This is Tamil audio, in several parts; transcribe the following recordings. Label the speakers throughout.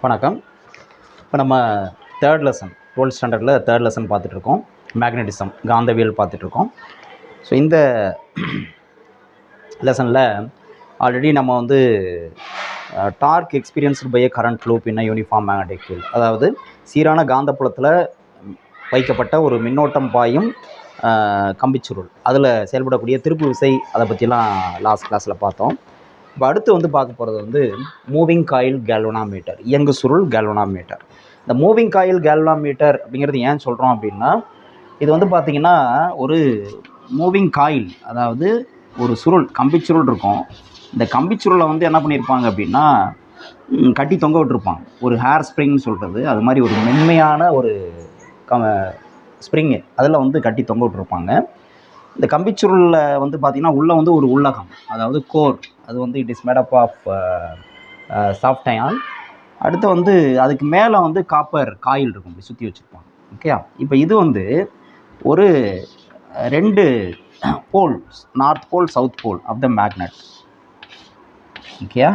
Speaker 1: வணக்கம். இப்போ நம்ம தேர்ட் லெசன் 12th ஸ்டாண்டர்டில் தேர்ட் லெசன் பார்த்துட்ருக்கோம். மேக்னட்டிசம், காந்தவியல் பார்த்துட்ருக்கோம். ஸோ இந்த லெசனில் ஆல்ரெடி நம்ம வந்து torque experienced by a current loop in uniform magnetic field, அதாவது சீரான காந்தப்புலத்தில் வைக்கப்பட்ட ஒரு மின்னோட்டம் பாயும் கம்பிச்சுருள், அதில் செயல்படக்கூடிய திருப்பு விசை, அதை பற்றிலாம் லாஸ்ட் கிளாஸில் பார்த்தோம். இப்போ அடுத்து வந்து பார்க்க போகிறது வந்து மூவிங் காயில் கேல்வனாமீட்டர், இயங்கு சுருள் கேல்வனாமீட்டர். இந்த மூவிங் காயில் கேல்வனாமீட்டர் அப்படிங்கிறது ஏன் சொல்கிறோம் அப்படின்னா, இது வந்து பார்த்திங்கன்னா ஒரு மூவிங் காயில், அதாவது ஒரு சுருள், கம்பிச்சுருள் இருக்கும். இந்த கம்பிச்சுருளை வந்து என்ன பண்ணியிருப்பாங்க அப்படின்னா கட்டி தொங்க விட்டுருப்பாங்க. ஒரு ஹேர் ஸ்ப்ரிங்னு சொல்கிறது, அது மாதிரி ஒரு மென்மையான ஒரு ஸ்ப்ரிங்கு அதில் வந்து கட்டி தொங்க விட்டுருப்பாங்க. இந்த கம்பிச்சுருளில் வந்து பார்த்திங்கன்னா உள்ளே வந்து ஒரு உள்ளகம், அதாவது கோர், அது வந்து it is made up of soft iron. அடுத்து வந்து அதுக்கு மேலே வந்து காப்பர் காயில் இருக்கும், இப்படி சுற்றி வச்சுருப்பாங்க. ஓகே, இப்போ இது வந்து ஒரு 2 poles, north pole south pole of the magnet. Okay,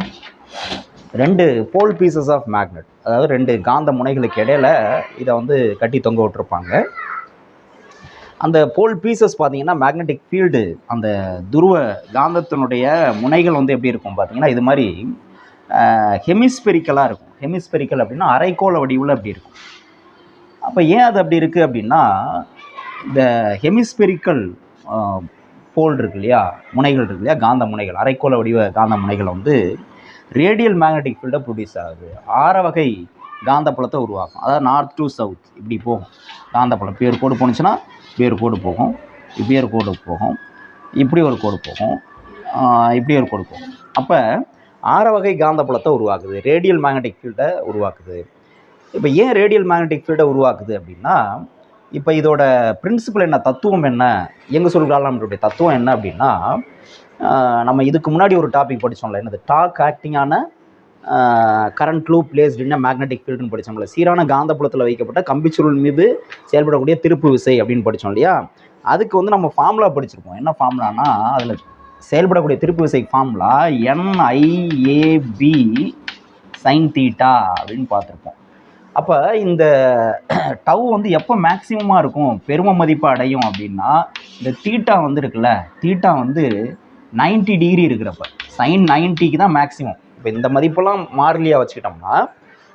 Speaker 1: 2 pole pieces of magnet, அதாவது 2 காந்த முனைகளுக்கு இடையில் இதை வந்து கட்டி தொங்க விட்டுருப்பாங்க. அந்த போல் பீசஸ் பார்த்தீங்கன்னா மேக்னெட்டிக் ஃபீல்டு, அந்த துருவ காந்தத்தினுடைய முனைகள் வந்து எப்படி இருக்கும் பார்த்தீங்கன்னா இது மாதிரி ஹெமிஸ்பெரிக்கலாக இருக்கும். ஹெமிஸ்பெரிக்கல் அப்படின்னா அரைக்கோள வடிவில் அப்படி இருக்கும். அப்போ ஏன் அது அப்படி இருக்குது அப்படின்னா, இந்த ஹெமிஸ்பெரிக்கல் போல் இருக்கு இல்லையா, முனைகள் இருக்கு இல்லையா, காந்த முனைகள், அரைக்கோள வடிவ காந்த முனைகள் வந்து ரேடியல் மேக்னெட்டிக் ஃபீல்டை ப்ரொடியூஸ் ஆகுது, 6 வகை காந்தப்புலத்தை உருவாக்கும். அதாவது நார்த் டு சவுத் இப்படி போகும் காந்தப்புலம். இப்படி ஒரு கோடு போணுச்சுன்னா இப்படி ஒரு கோடு போகும், இப்படி ஒரு கோடு போகும், இப்படி ஒரு கோடு போகும், இப்படி ஒரு கோடு போகும். அப்போ 6 வகை காந்தப்புலத்தை உருவாக்குது, ரேடியல் மேக்னெட்டிக் ஃபீல்டை உருவாக்குது. இப்போ ஏன் ரேடியல் மேக்னெட்டிக் ஃபீல்டை உருவாக்குது அப்படின்னா, இப்போ இதோட பிரின்சிபல் என்ன, தத்துவம் என்ன, இயங்கு சுருள் காந்தப்புலத்துடைய தத்துவம் என்ன அப்படின்னா, நம்ம இதுக்கு முன்னாடி ஒரு டாபிக் படித்தோம்ல, என்னது, டார்க் ஆக்டிங்கான current loop placed in magnetic ஃபீல்டுன்னு படித்தோம்ல. சீரான காந்தப்புலத்தில் வைக்கப்பட்ட கம்பிச்சுருள் மீது செயல்படக்கூடிய திருப்பு விசை அப்படின்னு படித்தோம் இல்லையா. அதுக்கு வந்து நம்ம ஃபார்முலா படிச்சிருப்போம். என்ன ஃபார்முலானா, அதில் செயல்படக்கூடிய திருப்பு விசை ஃபார்முலா NIAB sin θ அப்படின்னு பார்த்துருப்போம். அப்போ இந்த டவ் வந்து எப்போ மேக்சிமமாக இருக்கும், பெரும மதிப்பு அடையும் அப்படின்னா, இந்த தீட்டா வந்து இருக்குல்ல, தீட்டா வந்து 90 டிகிரி இருக்கிறப்ப, sin 90க்கு தான் மேக்சிமம். இப்போ இந்த மதிப்பெல்லாம் மாறிலியாக வச்சுக்கிட்டோம்னா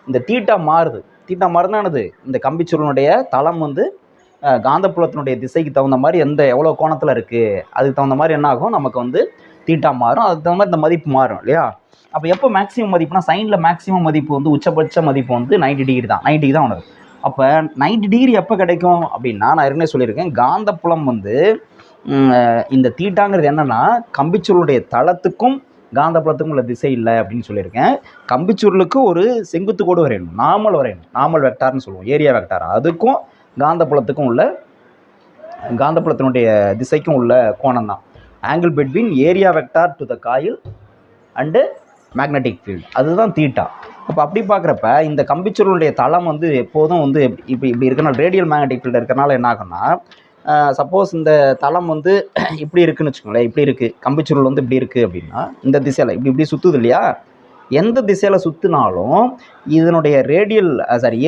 Speaker 1: இந்த தீட்டா மாறுது. தீட்டா மாறுதுன்னா என்னது, இந்த கம்பிச்சுருளுடைய தளம் வந்து காந்தப்புலத்தினுடைய திசைக்கு தகுந்த மாதிரி எவ்வளோ கோணத்தில் இருக்குது, அதுக்கு தகுந்த மாதிரி என்ன ஆகும், நமக்கு வந்து தீட்டா மாறும், அதுக்கு தகுந்த மாதிரி இந்த மதிப்பு மாறும் இல்லையா. அப்போ எப்போ மேக்ஸிமம் மதிப்புனா, சைனில் மேக்ஸிமம் மதிப்பு வந்து உச்சபட்ச மதிப்பு வந்து 90 டிகிரி தான், 90 தான் உணரும். அப்போ 90 டிகிரி எப்போ கிடைக்கும் அப்படின்னா, நான் ஏற்கனவே சொல்லியிருக்கேன், காந்தப்புலம் வந்து இந்த தீட்டாங்கிறது என்னென்னா கம்பிச்சுருளுடைய தளத்துக்கும் காந்தப்புலத்துக்கும் உள்ள திசை இல்லை அப்படின்னு சொல்லியிருக்கேன். கம்பிச்சுருளுக்கு ஒரு செங்குத்து கோடு வரையணும், நார்மல் வரையணும், நார்மல் வெக்டார்னு சொல்லுவோம், ஏரியா வெக்டார், அதுக்கும் காந்தப்புலத்துக்கும் உள்ள, காந்தப்புலத்தினுடைய திசைக்கும் உள்ள கோணம் தான் angle between area vector to the coil and magnetic field, அதுதான் தீட்டா. அப்போ அப்படி பார்க்குறப்ப இந்த கம்பிச்சுருளுடைய தளம் வந்து எப்போதும் வந்து இப்படி இருக்கனால, ரேடியல் மேக்னெட்டிக் ஃபீல்டு இருக்கிறனால என்ன ஆகும்னா, சப்போஸ் இந்த தளம் வந்து இப்படி இருக்குன்னு வச்சுக்கோங்களேன், இப்படி இருக்குது, கம்பிச்சுருள் வந்து இப்படி இருக்குது அப்படின்னா, இந்த திசையில் இப்படி சுற்றுது இல்லையா, எந்த திசையில் சுற்றினாலும் இதனுடைய ரேடியல்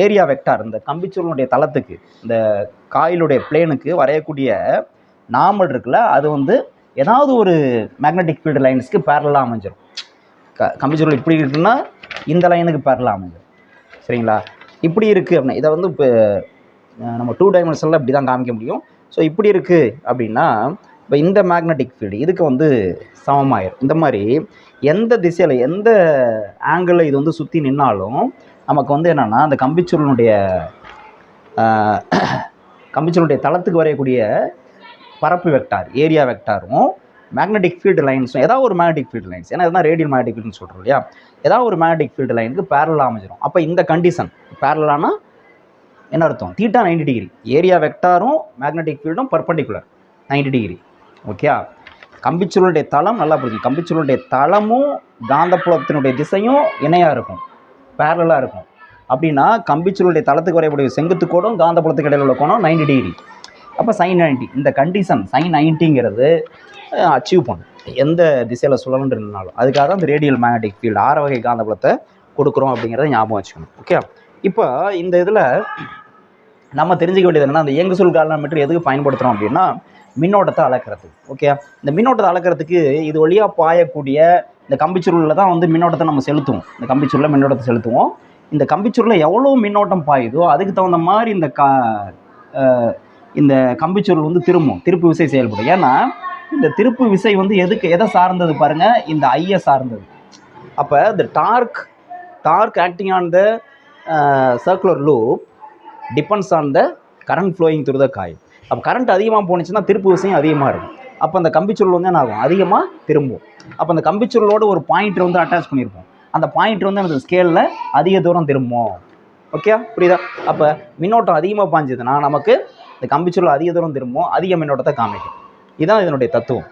Speaker 1: ஏரியா வெக்டார் இந்த கம்பிச்சுருளுடைய தளத்துக்கு, இந்த காயிலுடைய பிளேனுக்கு வரையக்கூடிய நார்மல் இருக்குல்ல, அது வந்து ஏதாவது ஒரு மேக்னெட்டிக் ஃபீல்டு லைன்ஸ்க்கு பேரலாக அமைஞ்சிடும். கம்பிச்சுருள் இப்படி இருக்குன்னா இந்த லைனுக்கு பேரலாக அமைஞ்சிடும், சரிங்களா. இப்படி இருக்குது அப்படின்னா இதை வந்து இப்போ நம்ம 2 டைமென்ஷனில் இப்படி தான் காமிக்க முடியும். ஸோ இப்படி இருக்குது அப்படின்னா இப்போ இந்த மேக்னெட்டிக் ஃபீல்டு இதுக்கு வந்து சமமாயிடும். இந்த மாதிரி எந்த திசையில் எந்த ஆங்கிளில் இது வந்து சுற்றி நின்னாலும் நமக்கு வந்து என்னென்னா, அந்த கம்பிச்சுருளுடைய தளத்துக்கு வரையக்கூடிய பரப்பு வெக்டார், ஏரியா வெக்டாரும் மேக்னெட்டிக் ஃபீல்டு லைன்ஸும், ஏதாவது ஒரு மேக்னெட்டிக் ஃபீல்டு லைன்ஸ், ஏன்னா இதுதான் ரேடியல் மேக்னெட்டிக் ஃபீல்டுன்னு சொல்கிறோம் இல்லையா, ஏதாவது ஒரு மேக்னெட்டிக் ஃபீல்டு லைனுக்கு பேரலாக அமைஞ்சிடும். அப்போ இந்த கண்டிஷன் பேரலானா என்ன அர்த்தம், தீட்டா 90 டிகிரி, ஏரியா வெக்டாரும் மேக்னெட்டிக் ஃபீல்டும் பர்பண்டிகுலர் 90 டிகிரி. ஓகே, கம்பிச்சுருளுடைய தளம் நல்லா புரியும், கம்பிச்சுருளுடைய தளமும் காந்தப்புலத்தினுடைய திசையும் இணையாக இருக்கும், பேரலாக இருக்கும். அப்படின்னா கம்பிச்சுருளுடைய தளத்துக்கு வரையக்கூடிய செங்குத்து கோடும் காந்தப்புலத்துக்கு இடையில் உள்ள கோணம் 90 டிகிரி. அப்போ sin 90, இந்த கண்டிஷன் sin 90ங்கிறது அச்சீவ் பண்ணும் எந்த திசையில் சுழன்றுனாலும். அதுக்காக தான் இந்த ரேடியல் மேக்னெட்டிக் ஃபீல்டு 6 வகை காந்தப்புலத்தை கொடுக்குறோம் அப்படிங்கிறத ஞாபகம் வச்சுக்கணும். ஓகே, இப்போ இந்த இதில் நம்ம தெரிஞ்சுக்க வேண்டியது என்னன்னா, அந்த இயங்குசுருள் கால்வாமீட்டர் எதுக்கு பயன்படுத்துகிறோம் அப்படின்னா மின்னோட்டத்தை அளக்கிறதுக்கு. ஓகே, இந்த மின்னோட்டத்தை அளக்கிறதுக்கு இது வழியாக பாயக்கூடிய இந்த கம்பிச்சுருளில் தான் வந்து மின்னோட்டத்தை நம்ம செலுத்துவோம். இந்த கம்பிச்சுருளில் மின்னோட்டத்தை செலுத்துவோம். இந்த கம்பிச்சுருளில் எவ்வளோ மின்னோட்டம் பாயுதோ அதுக்கு தகுந்த மாதிரி இந்த கம்பிச்சுருள் வந்து திருப்பு விசை செயல்படும். ஏன்னா இந்த திருப்பு விசை வந்து எதை சார்ந்தது பாருங்கள், இந்த ஐயை சார்ந்தது. அப்போ இந்த torque acting on the circular loop depends on the current flowing through the coil. அப்போ கரண்ட் அதிகமாக போணுச்சுன்னா திருப்பு விசையும் அதிகமாக இருக்கும். அப்போ அந்த கம்பிச்சுருள் வந்து என்ன ஆகும், அதிகமாக திரும்பும். அப்போ அந்த கம்பிச்சுருளோட ஒரு பாயிண்ட் வந்து அட்டாச் பண்ணியிருப்போம். அந்த பாயிண்ட் வந்து அந்த ஸ்கேலில் அதிக தூரம் திரும்பும். ஓகே, புரியுதா? அப்போ மின்னோட்டம் அதிகமாக பாய்ஞ்சதுன்னா நமக்கு இந்த கம்பிச்சுருள் அதிக தூரம் திரும்பும், அதிக மின்னோட்டத்தை காமிக்கும். இதுதான் இதனுடைய தத்துவம்.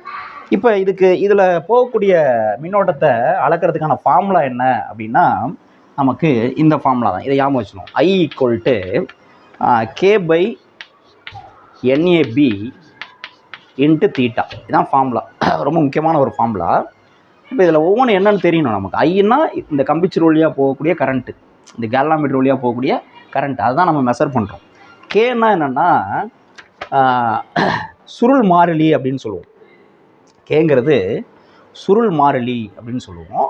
Speaker 1: இப்போ இதில் போகக்கூடிய மின்னோட்டத்தை அளக்கிறதுக்கான ஃபார்முலா என்ன அப்படின்னா நமக்கு இந்த ஃபார்முலா தான். இதை ஞாபகம் வச்சுக்கணும். I = K/NAB × theta. இதுதான் ஃபார்முலா, ரொம்ப முக்கியமான ஒரு ஃபார்முலா. இப்போ இதில் ஒவ்வொன்றும் என்னென்னு தெரியணும் நமக்கு. ஐன்னா இந்த கம்பிச்சுருள் வழியாக போகக்கூடிய கரண்ட்டு, இந்த கேல்வாமீட்டர் வழியாக போகக்கூடிய கரண்ட், அதுதான் நம்ம மெஷர் பண்ணுறோம். கேன்னா என்னென்னா சுருள் மாறிலி அப்படின்னு சொல்லுவோம். கேங்கிறது சுருள் மாறிலி அப்படின்னு சொல்லுவோம்.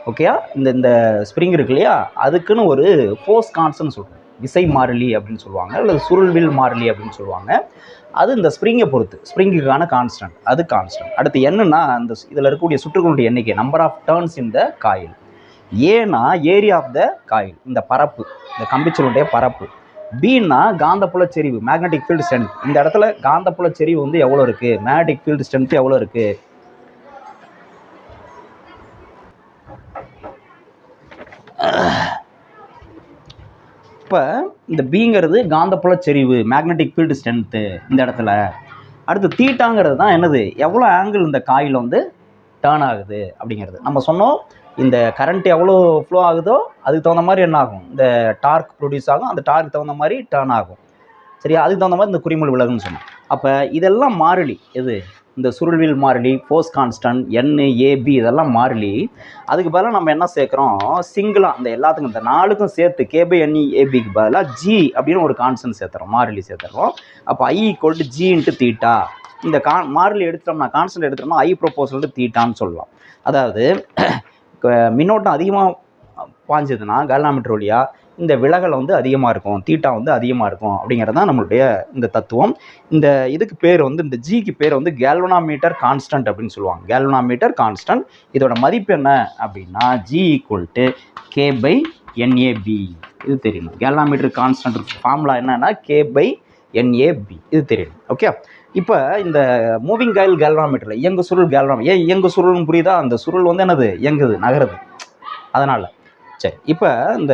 Speaker 1: ஓகேயா? இந்த ஸ்ப்ரிங் இருக்கு இல்லையா, அதுக்குன்னு ஒரு ஃபோர்ஸ் கான்ஸ்டன்ட் சொல்கிறோம். விசை மாறிலி அப்படின்னு சொல்லுவாங்க, அல்லது சுருள்வில் மாறிலி அப்படின்னு சொல்லுவாங்க. அது இந்த ஸ்ப்ரிங்கை பொறுத்து, ஸ்ப்ரிங்குக்கான கான்ஸ்டன்ட், அது கான்ஸ்டன்ட். அடுத்து என்னன்னா அந்த இதில் இருக்கக்கூடிய சுற்றுகளுடைய எண்ணிக்கை, number of turns in the coil. ஏன்னா ஏரியா ஆஃப் த காயில், இந்த பரப்பு, இந்த கம்பிச்சுருளுடைய பரப்பு. பீன்னா காந்தப்புல செறிவு, மேக்னெட்டிக் ஃபீல்டு ஸ்ட்ரென்த். இந்த இடத்துல காந்தப்புல செறிவு வந்து எவ்வளோ இருக்குது, மேக்னெட்டிக் ஃபீல்டு ஸ்ட்ரென்த் எவ்வளோ இருக்குது. இப்போ இந்த பீங்கிறது காந்தப்புல செறிவு, மேக்னெட்டிக் ஃபீல்டு ஸ்ட்ரென்த்து இந்த இடத்துல. அடுத்து தீட்டாங்கிறது தான் என்னது, எவ்வளோ ஆங்கிள் இந்த காயில் வந்து டேர்ன் ஆகுது அப்படிங்கிறது. நம்ம சொன்னோம் இந்த கரண்ட் எவ்வளோ ஃப்ளோ ஆகுதோ அதுக்கு தகுந்த மாதிரி என்ன ஆகும், இந்த டார்க் ப்ரொடியூஸ் ஆகும், அந்த டார்க் தகுந்த மாதிரி டேர்ன் ஆகும். சரியா? அதுக்கு தகுந்த மாதிரி இந்த குறிமுள் விலகுன்னு சொன்னோம். அப்போ இதெல்லாம் மாறிலி. எது? இந்த சுருள்வில் மாறிலி, ஃபோர்ஸ் கான்ஸ்டன்ட், NAB இதெல்லாம் மாறிலி. அதுக்கு பதிலாக நம்ம என்ன சேர்க்குறோம், சிங்கிளாக இந்த எல்லாத்துக்கும் இந்த 4க்கும் சேர்த்து K/NABக்கு பதிலாக G அப்படின்னு ஒரு கான்ஸ்டன்ட் சேர்த்துறோம், மாறிலி சேர்த்துறோம். அப்போ I = G × தீட்டா. இந்த மாறிலி எடுத்துட்டோம்னா, கான்ஸ்டன்ட் எடுத்துட்டோம்னா I ப்ரொபோஷனல் தீட்டான்னு சொல்லலாம். அதாவது மின்னோட்டம் அதிகமாக பாய்ஞ்சதுன்னா கேல்வாமீட்டர் வழியாக இந்த விலகல் வந்து அதிகமாக இருக்கும், தீட்டா வந்து அதிகமாக இருக்கும் அப்படிங்கிறது தான் நம்மளுடைய இந்த தத்துவம். இந்த இதுக்கு பேர் வந்து, இந்த ஜிக்கு பேர் வந்து கேல்வனாமீட்டர் கான்ஸ்டன்ட் அப்படின்னு சொல்லுவாங்க. Galvanometer constant. இதோட மதிப்பு என்ன அப்படின்னா G = K/NAB. இது தெரியணும். கேல்வனாமீட்டர் கான்ஸ்டன்ட் ஃபார்முலா என்னன்னா K/NAB. இது தெரியணும். ஓகே, இப்போ இந்த மூவிங் காயில் கேல்வனாமீட்டரில் இயங்கு சுருள் கேல்வனாமீட்டர், ஏன் இயங்கு சுருள்னு புரியுதா? அந்த சுருள் வந்து என்னது, இயங்குது, நகருது, அதனால். சரி, இப்போ இந்த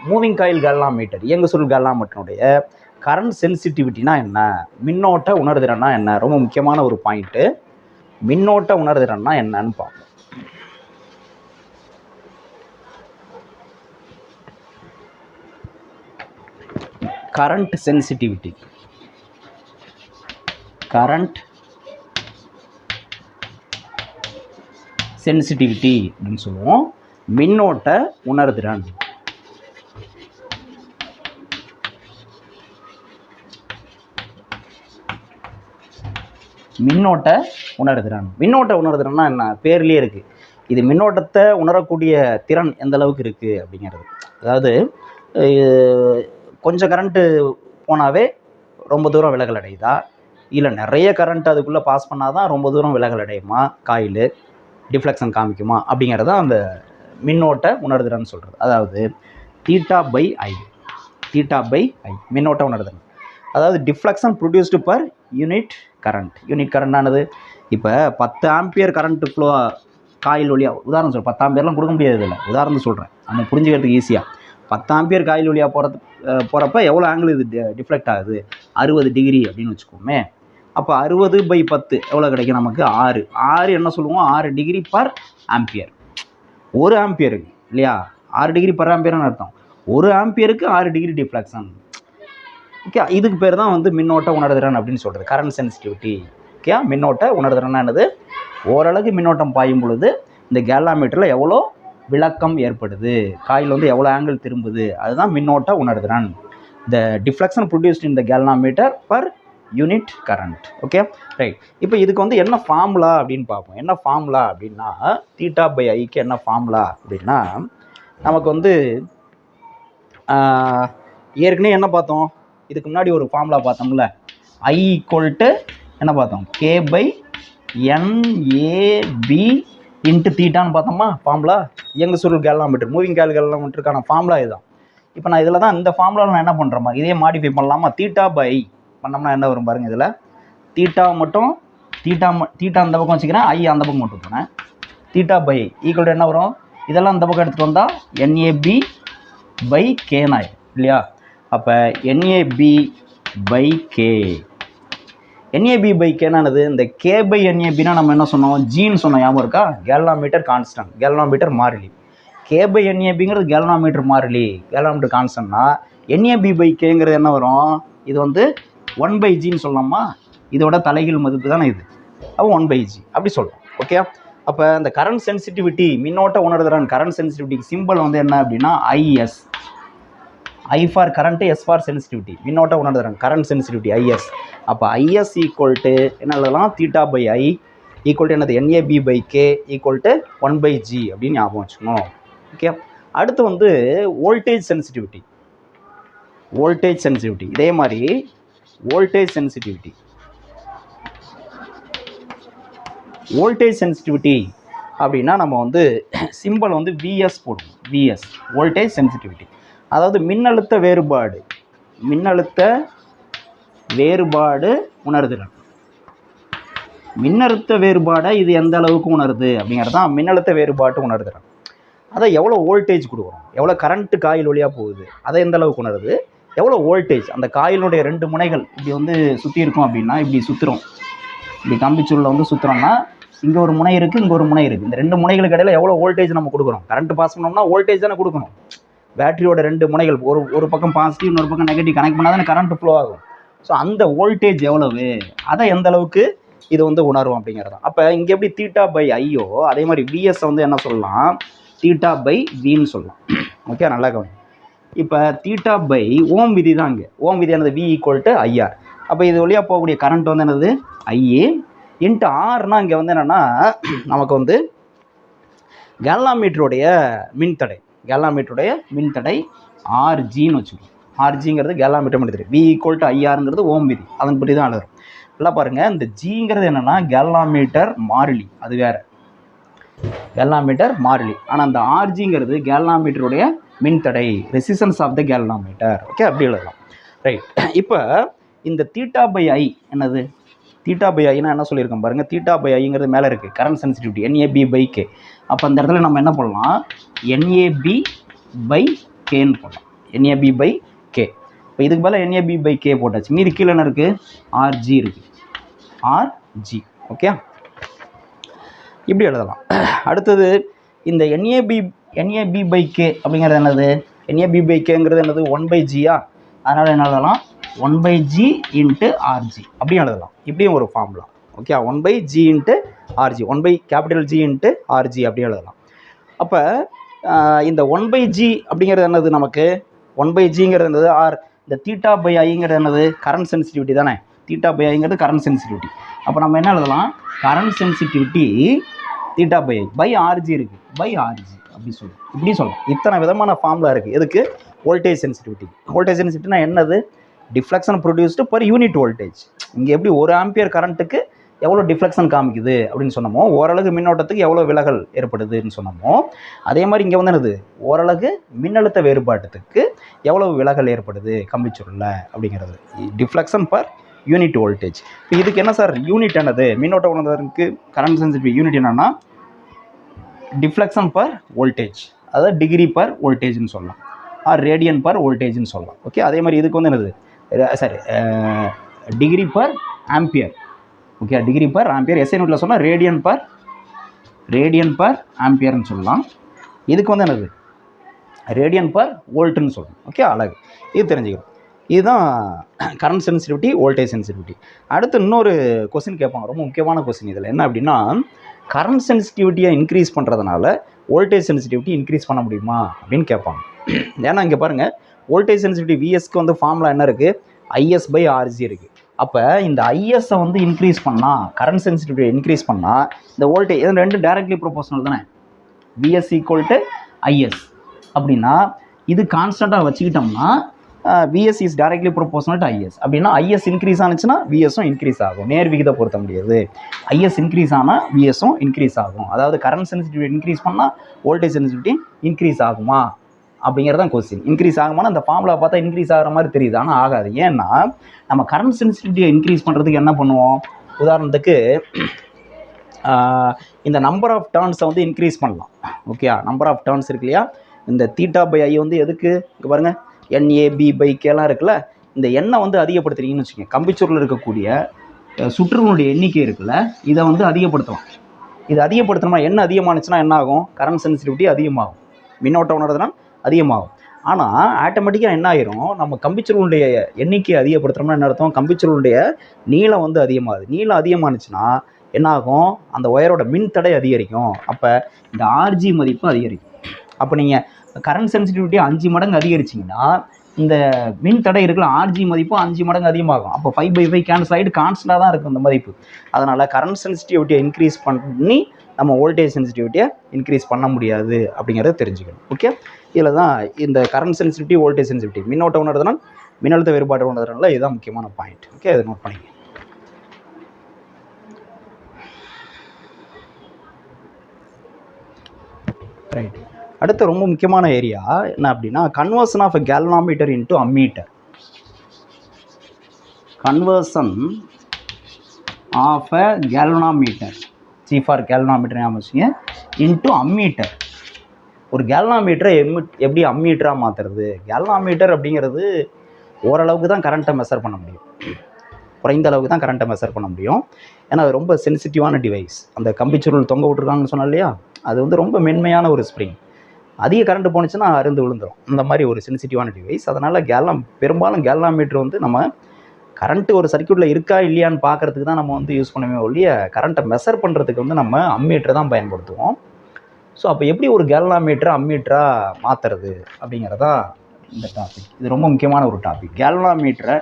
Speaker 1: மூவிங் காயில் கேல்வனாமீட்டர், இயங்கு சுருள் கேல்வனாமீட்டருடைய கரண்ட் சென்சிட்டிவிட்டினா என்ன, மின்னோட்ட உணர்திறன்னா என்ன, ரொம்ப முக்கியமான ஒரு பாயிண்ட்டு. மின்னோட்ட உணர்திறன்னா என்னன்னு பார்ப்போம். கரண்ட் சென்சிட்டிவிட்டி, கரண்ட் சென்சிட்டிவிட்டி அப்படின்னு சொல்லுவோம். மின்னோட்ட உணர்திறன், மின்னோட்ட உணர்திறன். மின்னோட்ட உணர்திறன்னா என்ன, பேர்லேயே இருக்குது. இது மின்னோட்டத்தை உணரக்கூடிய திறன் எந்த அளவுக்கு இருக்குது அப்படிங்கிறது. அதாவது கொஞ்சம் கரண்ட்டு போனாவே ரொம்ப தூரம் விலகல் அடையுதா, இல்லை நிறைய கரண்ட் அதுக்குள்ளே பாஸ் பண்ணால் தான் ரொம்ப தூரம் விலகல் அடையுமா, காயில் டிஃப்ளெக்ஷன் காமிக்குமா அப்படிங்கிறதான் அந்த மின்னோட்ட உணர்திறன் சொல்கிறது. அதாவது θ/I, θ/I மின்னோட்ட உணர்திறன். அதாவது deflection produced per unit current. Unit கரண்டானது இப்போ 10 ஆம்பியர் கரண்ட் ஃப்ளோ காயில் வழியாக, உதாரணம் சொல்கிறேன், 10 ஆம்பியர்லாம் கொடுக்க முடியாது இதில், உதாரணம் சொல்கிறேன் நம்ம புரிஞ்சுக்கிறதுக்கு ஈஸியாக. 10 ஆம்பியர் காயில் வழியாக போகிறப்ப எவ்வளோ ஆங்கிள் இது டிஃப்ளெக்ட் ஆகுது, 60 டிகிரி அப்படின்னு வச்சுக்கோமே. அப்போ 60/10 எவ்வளோ கிடைக்கும் நமக்கு, 6 என்ன சொல்லுவோம், 6 டிகிரி பர் ஆம்பியர். 1 ஆம்பியருக்கு இல்லையா, 6 டிகிரி பர் ஆம்பியர்னு அர்த்தம். 1 ஆம்பியருக்கு 6 டிகிரி டிஃப்ளெக்ஷன். ஓகே, இதுக்கு பேர் தான் வந்து மின்னோட்ட உணர்திறன் அப்படின்னு சொல்கிறது, கரண்ட் சென்சிட்டிவிட்டி. ஓகே, மின்னோட்ட உணர்திறன் என்னது, ஓரளவுக்கு மின்னோட்டம் பாயும் பொழுது இந்த கேல்வாமீட்டரில் எவ்வளோ விளக்கம் ஏற்படுது, காயில் வந்து எவ்வளோ ஆங்கிள் திரும்புது, அதுதான் மின்னோட்ட உணர்திறன். The deflection produced in the galvanometer per unit current. Okay right. இப்போ இதுக்கு வந்து என்ன ஃபார்முலா அப்படின்னு பார்ப்போம். என்ன ஃபார்முலா அப்படின்னா θ/iக்கு என்ன ஃபார்முலா அப்படின்னா நமக்கு வந்து ஏற்கனவே என்ன பார்த்தோம், இதுக்கு முன்னாடி ஒரு ஃபார்முலா பார்த்தோம்ல, I = என்ன பார்த்தோம், K/NAB இன்ட்டு தீட்டான்னு பார்த்தோமா ஃபார்முலா. இயங்கு சுருள் கேல்வாமீட்டர், மூவிங் கேல்வாமீட்டருக்கான ஃபார்முலா இதுதான். இப்போ நான் இதில் தான் இந்த ஃபார்முலாவில் நான் என்ன பண்ணுறேன் மாதிரி இதே மாடிஃபை பண்ணலாமா, θ/i பண்ணோம்னா என்ன வரும் பாருங்கள். இதில் தீட்டா மட்டும் தீட்டா அந்த பக்கம் வச்சுக்கிறேன், ஐ அந்த பக்கம் மட்டும் போனேன். θ/i ஈக்குவல் என்ன வரும், இதெல்லாம் இந்த பக்கம் எடுத்துகிட்டு வந்தால் NAB/K இல்லையா. அப்போ NAB/K. NAB/K என்னது, இந்த K/NABனா நம்ம என்ன சொன்னோம், ஜின்னு சொன்னோம், ஞாபகம் இருக்கா, கேல்வாமீட்டர் கான்ஸ்டன்ட், கேல்வாமீட்டர் மாறிலி. K/NABங்கிறது கேல்வாமீட்டர் மாறிலி, கேல்வாமீட்டர் கான்ஸ்டன்ட்னா NAB/Kங்கிறது என்ன வரும், இது வந்து 1/Gன்னு சொல்லலாமா, இதோட தலைகீழ் மதிப்பு தானே இது. அப்போ 1/G அப்படி சொல்லலாம். ஓகே. அப்போ இந்த கரண்ட் சென்சிட்டிவிட்டி, மின்னோட்ட உணர்திறன் கரண்ட் சென்சிட்டிவிட்டிக்கு சிம்பிள் வந்து என்ன அப்படின்னா IS. I for current, S for sensitivity, மின்னோட்ட உணர்திறன் கரண்ட் சென்சிட்டிவிட்டி IS. அப்போ IS ஈக்குவல்ட்டு என்ன எழுதலாம், θ/i ஈக்குவல்ட்டு என்னது, NAB/K ஈக்குவல்ட்டு 1/G அப்படின்னு ஞாபகம் வச்சுக்கணும். ஓகே. அடுத்து வந்து வோல்டேஜ் சென்சிட்டிவிட்டி. வோல்டேஜ் சென்சிட்டிவிட்டி இதே மாதிரி வோல்டேஜ் சென்சிட்டிவிட்டி அப்படின்னா நம்ம வந்து சிம்பிள் வந்து VS போடுவோம். VS வோல்டேஜ் சென்சிட்டிவிட்டி, அதாவது மின்னழுத்த வேறுபாடு உணர்திறன். மின்னழுத்த வேறுபாடை இது எந்த அளவுக்கு உணருது அப்படிங்கிறது தான் மின்னழுத்த வேறுபாட்டு உணர்திறன். அதை எவ்வளோ வோல்டேஜ் கொடுக்குறோம், எவ்வளோ கரண்ட்டு காயில் வழியாக போகுது, அதை எந்த அளவுக்கு உணருது, எவ்வளோ வோல்டேஜ் அந்த காயிலுடைய 2 முனைகள் இப்படி வந்து சுற்றி இருக்கும் அப்படின்னா, இப்படி சுற்றுறோம், இப்படி கம்பிச்சூரில் வந்து சுற்றுறோம்னா இங்கே ஒரு முனை இருக்குது, இங்கே ஒரு முனை இருக்குது, இந்த 2 முனைகளுக்கு இடையில எவ்வளோ வோல்டேஜ் நம்ம கொடுக்குறோம். கரண்ட் பாஸ் பண்ணோம்னா வோல்டேஜ் தானே கொடுக்கணும். பேட்டரியோட 2 முனைகள் ஒரு பக்கம் பாசிட்டிவ், இன்னொரு பக்கம் நெகட்டிவ் கனெக்ட் பண்ணால் தானே கரண்ட் ஃப்ளோ ஆகும். ஸோ அந்த வோல்டேஜ் எவ்வளவு, அதை எந்த அளவுக்கு இது வந்து உணரும் அப்படிங்கிறது தான். அப்போ இங்கே எப்படி θ/iயோ அதே மாதிரி VS வந்து என்ன சொல்லலாம், θ/Vன்னு சொல்லலாம். ஓகே, நல்லா கவனி. இப்போ θ/, ஓம் விதி தான் இங்கே. ஓம் விதி என்னது, V = IR. அப்போ இது வழியாக போகக்கூடிய கரண்ட் வந்து என்னது, IA இன்ட்டு ஆர்னா இங்கே வந்து என்னென்னா நமக்கு வந்து கேல்வாமீட்டருடைய மின்தடை, RGன்னு வச்சுக்கோங்க. RGங்கிறது கேல்வாமீட்டர் மின்தடை, V = IRங்கிறது ஓம் விதி, அதன் படி தான் எழுதுறோம். நல்லா பாருங்கள், இந்த Gங்கிறது என்னென்னா கேல்வாமீட்டர் மாறிலி, அது வேறு கேல்வாமீட்டர் மாறிலி. ஆனால் அந்த RGங்கிறது கேல்வாமீட்டருடைய மின்தடை, ரெசிஸ்டன்ஸ் ஆஃப் த கேல்வாமீட்டர். ஓகே, அப்படி எழுதலாம். ரைட். இப்போ இந்த θ/i என்னது, θ/iனா என்ன சொல்லியிருக்கோம் பாருங்கள், θ/iங்கிறது மேலே இருக்குது, கரண்ட் சென்சிட்டிவிட்டி NAB/K. அப்போ அந்த இடத்துல நம்ம என்ன பண்ணலாம், NAB/Kன்னு போடலாம், NAB/K. இப்போ இதுக்கு பதிலாக NAB/K போட்டாச்சு, மீதி கீழே என்ன இருக்குது, RG இருக்குது, RG. ஓகே, இப்படி எழுதலாம். அடுத்தது இந்த NAB/K அப்படிங்கிறது என்னது, NAB/Kங்கிறது என்னது, 1/Gயா, அதனால் என்ன எழுதலாம், 1/G இன்ட்டு RG அப்படி எழுதலாம். இப்படியும் ஒரு formula. Okay, 1/G into RG, 1/G into RG அப்படி எழுதலாம். அப்போ இந்த 1/G அப்படிங்கிறது என்னது, நமக்கு 1/Gங்கிறது என்னது, இந்த θ/iங்கிறது என்னது, கரண்ட் சென்சிட்டிவிட்டி தானே. θ/iங்கிறது கரண்ட் சென்சிட்டிவிட்டி. அப்போ நம்ம என்ன எழுதலாம், கரண்ட் சென்சிட்டிவிட்டி θ/i/RG இருக்குது, RG அப்படி சொல்லலாம், இப்படி சொல்லலாம். இத்தனை விதமான ஃபார்முலா இருக்குது. எதுக்கு, வோல்டேஜ் சென்சிட்டிவிட்டி. வோல்டேஜ் சென்சிட்டிவிட்டினா என்னது, deflection produced per unit voltage. இங்கே எப்படி 1 ஆம்பியர் கரண்ட்டுக்கு எவ்வளோ டிஃப்ளெக்ஷன் காமிக்குது அப்படின்னு சொன்னோமோ, ஓரளவு மின்னோட்டத்துக்கு எவ்வளோ விலகல் ஏற்படுதுன்னு சொன்னோமோ, அதே மாதிரி இங்கே வந்து என்னது, ஓரளவு மின்னழுத்த வேறுபாட்டுக்கு எவ்வளவு விலகல் ஏற்படுது கம்பிச்சுருளில் அப்படிங்கிறது, டிஃப்ளெக்ஷன் பர் யூனிட் வோல்டேஜ். இப்போ இதுக்கு என்ன சார் யூனிட் என்னது, மின்னோட்ட உணர்தலுக்கு கரண்ட் சென்சிட்டிவிட்டி யூனிட் என்னன்னா டிஃப்ளெக்ஷன் பர் வோல்டேஜ், அதாவது டிகிரி பர் வோல்டேஜ்னு சொல்லலாம், ரேடியன் பர் வோல்டேஜ்னு சொல்லலாம். ஓகே, அதே மாதிரி இதுக்கு வந்து என்னது, sorry degree per ampere. Okay, degree per ampere, SI நோட்டில் சொன்னால் ரேடியன் பர் ஆம்பியர்னு சொல்லலாம். இதுக்கு வந்து என்னது, ரேடியன் பர் வோல்ட்டுன்னு சொல்லணும். ஓகே, அழகு, இது தெரிஞ்சுக்கணும். இதுதான் கரண்ட் சென்சிட்டிவிட்டி, வோல்டேஜ் சென்சிட்டிவிட்டி. அடுத்து இன்னொரு கொஸ்டின் கேட்பாங்க, ரொம்ப முக்கியமான கொஸ்டின். இதில் என்ன அப்படின்னா, கரண்ட் சென்சிட்டிவிட்டியை இன்க்ரீஸ் பண்ணுறதுனால வோல்டேஜ் சென்சிட்டிவிட்டி இன்க்ரீஸ் பண்ண முடியுமா அப்படின்னு கேட்பாங்க. ஏன்னா இங்கே பாருங்கள், வோல்டேஜ் சென்சிட்டிவிட்டி விஎஸ்க்கு வந்து ஃபார்முலா என்ன இருக்குது, IS/RG இருக்குது. அப்போ இந்த ஐஎஸ்ஸை வந்து இன்க்ரீஸ் பண்ணால், கரண்ட் சென்சிட்டிவிட்டி இன்க்ரீஸ் பண்ணால் இந்த வோல்டேஜ் இது ரெண்டு டைரக்ட்லி ப்ரொபோஷனல் தானே, VS = IS. அப்படின்னா இது கான்ஸ்டண்ட்டாக வச்சுக்கிட்டோம்னா VS is directly proportional to IS. அப்படின்னா IS இன்க்ரீஸ் ஆனிச்சுன்னா VSம் இன்க்ரீஸ் ஆகும். நேர் விகிதை பொருத்த முடியாது. IS இன்க்ரீஸ் ஆனால் VSம் இன்க்ரீஸ் ஆகும். அதாவது கரண்ட் சென்சிட்டிவிட்டி இன்க்ரீஸ் பண்ணால் வோல்டேஜ் சென்சிட்டிவிட்டி இன்க்ரீஸ் ஆகுமா அப்படிங்கிறது தான் கொஸ்டின். இன்க்ரீஸ் ஆகுமானா அந்த ஃபார்முலா பார்த்தா இன்க்ரீஸ் ஆகிற மாதிரி தெரியுது, ஆனால் ஆகாது. ஏன்னா நம்ம கரண்ட் சென்சிட்டிவிட்டியை இன்க்ரீஸ் பண்ணுறதுக்கு என்ன பண்ணுவோம், உதாரணத்துக்கு இந்த நம்பர் ஆஃப் டர்ன்ஸை வந்து இன்க்ரீஸ் பண்ணலாம். ஓகே, நம்பர் ஆஃப் டர்ன்ஸ் இருக்கு இல்லையா, இந்த θ/I வந்து எதுக்கு, இங்கே பாருங்கள் NAB/Kலாம் இருக்குல்ல, இந்த எண்ணை வந்து அதிகப்படுத்துறீங்கன்னு வச்சுக்கோங்க, கம்பிச்சூரில் இருக்கக்கூடிய சுற்றுகளுடைய எண்ணிக்கை இருக்குல்ல, இதை வந்து அதிகப்படுத்தலாம். இது அதிகப்படுத்தணும்னா என்ன அதிகமானுச்சுன்னா என்ன ஆகும், கரண்ட் சென்சிட்டிவிட்டி அதிகமாகும், மின்னோட்டம் உணர்றதுனா அதிகமாகும். ஆனால் ஆட்டோமேட்டிக்காக என்ன ஆயிரும், நம்ம கம்பிச்சூருடைய எண்ணிக்கை அதிகப்படுத்துகிறோம்னா என்ன அர்த்தம், கம்பிச்சூருடைய நீளம் வந்து அதிகமாகுது. நீளம் அதிகமானுச்சுன்னா என்ன ஆகும், அந்த ஒயரோட மின்தடை அதிகரிக்கும். அப்போ இந்த RG மதிப்பு அதிகரிக்கும். அப்போ நீங்கள் கரண்ட் சென்சிட்டிவிட்டி 5 மடங்கு அதிகரிச்சிங்கன்னா இந்த மின் தடை இருக்குல்ல, RG மதிப்பு 5 மடங்கு அதிகமாகும். அப்போ 5/5 கேன்சல் ஆகிட்டு கான்ஸ்டண்டாக தான் இருக்கும் இந்த மதிப்பு. அதனால் கரண்ட் சென்சிட்டிவிட்டியை இன்க்ரீஸ் பண்ணி நம்ம வோல்டேஜ் சென்சிட்டிவிட்டியை இன்க்ரீஸ் பண்ண முடியாது அப்படிங்கிறத தெரிஞ்சுக்கணும். ஓகே, இதில் தான் இந்த கரண்ட் சென்சிட்டிவிட்டி, வோல்டேஜ் சென்சிட்டிவிட்டி, மின்னோட்டம் உணர்றதுனால மின்னழுத்த வேறுபாடு உணர்றதுனால இதுதான் முக்கியமான பாயிண்ட். ஓகே, அதை நோட் பண்ணிங்க. ரைட், அடுத்த ரொம்ப முக்கியமான ஏரியா என்ன அப்படின்னா, conversion of a galvanometer into ammeter. Conversion of a galvanometer, G for galvanometer ஞாபகம், இன்டு அம்மீட்டர். ஒரு கேல்வனோமீட்டரை எப்படி அம்மீட்டராக மாற்றுறது. கேல்வனோமீட்டர் அப்படிங்கிறது ஓரளவுக்கு தான் கரண்ட்டை மெஷர் பண்ண முடியும், குறைந்த அளவுக்கு தான் கரண்ட்டை மெஷர் பண்ண முடியும். ஏன்னா அது ரொம்ப சென்சிட்டிவான டிவைஸ். அந்த கம்பிச்சுருள் தொங்க விட்டுருக்காங்கன்னு சொன்னோம் இல்லையா, அது வந்து ரொம்ப மென்மையான ஒரு ஸ்ப்ரிங். அதிக கரண்ட் போணுச்சுன்னா அருந்து விழுந்துடும். அந்த மாதிரி ஒரு சென்சிட்டிவான டிவைஸ். அதனால் பெரும்பாலும் கேல்வனோமீட்டர் வந்து நம்ம கரண்ட்டு ஒரு சர்க்யூட்டில் இருக்கா இல்லையான்னு பார்க்குறதுக்கு தான் நம்ம வந்து யூஸ் பண்ணுவோம் ஒழிய கரண்ட்டை மெஷர் பண்ணுறதுக்கு வந்து நம்ம அம்மீட்டர் தான் பயன்படுத்துவோம். ஸோ அப்போ எப்படி ஒரு கேல்வனோமீட்டரை அம்மீட்டராக மாற்றுறது அப்படிங்கிறதா இந்த டாபிக். இது ரொம்ப முக்கியமான ஒரு டாபிக். கேல்வனோமீட்டரை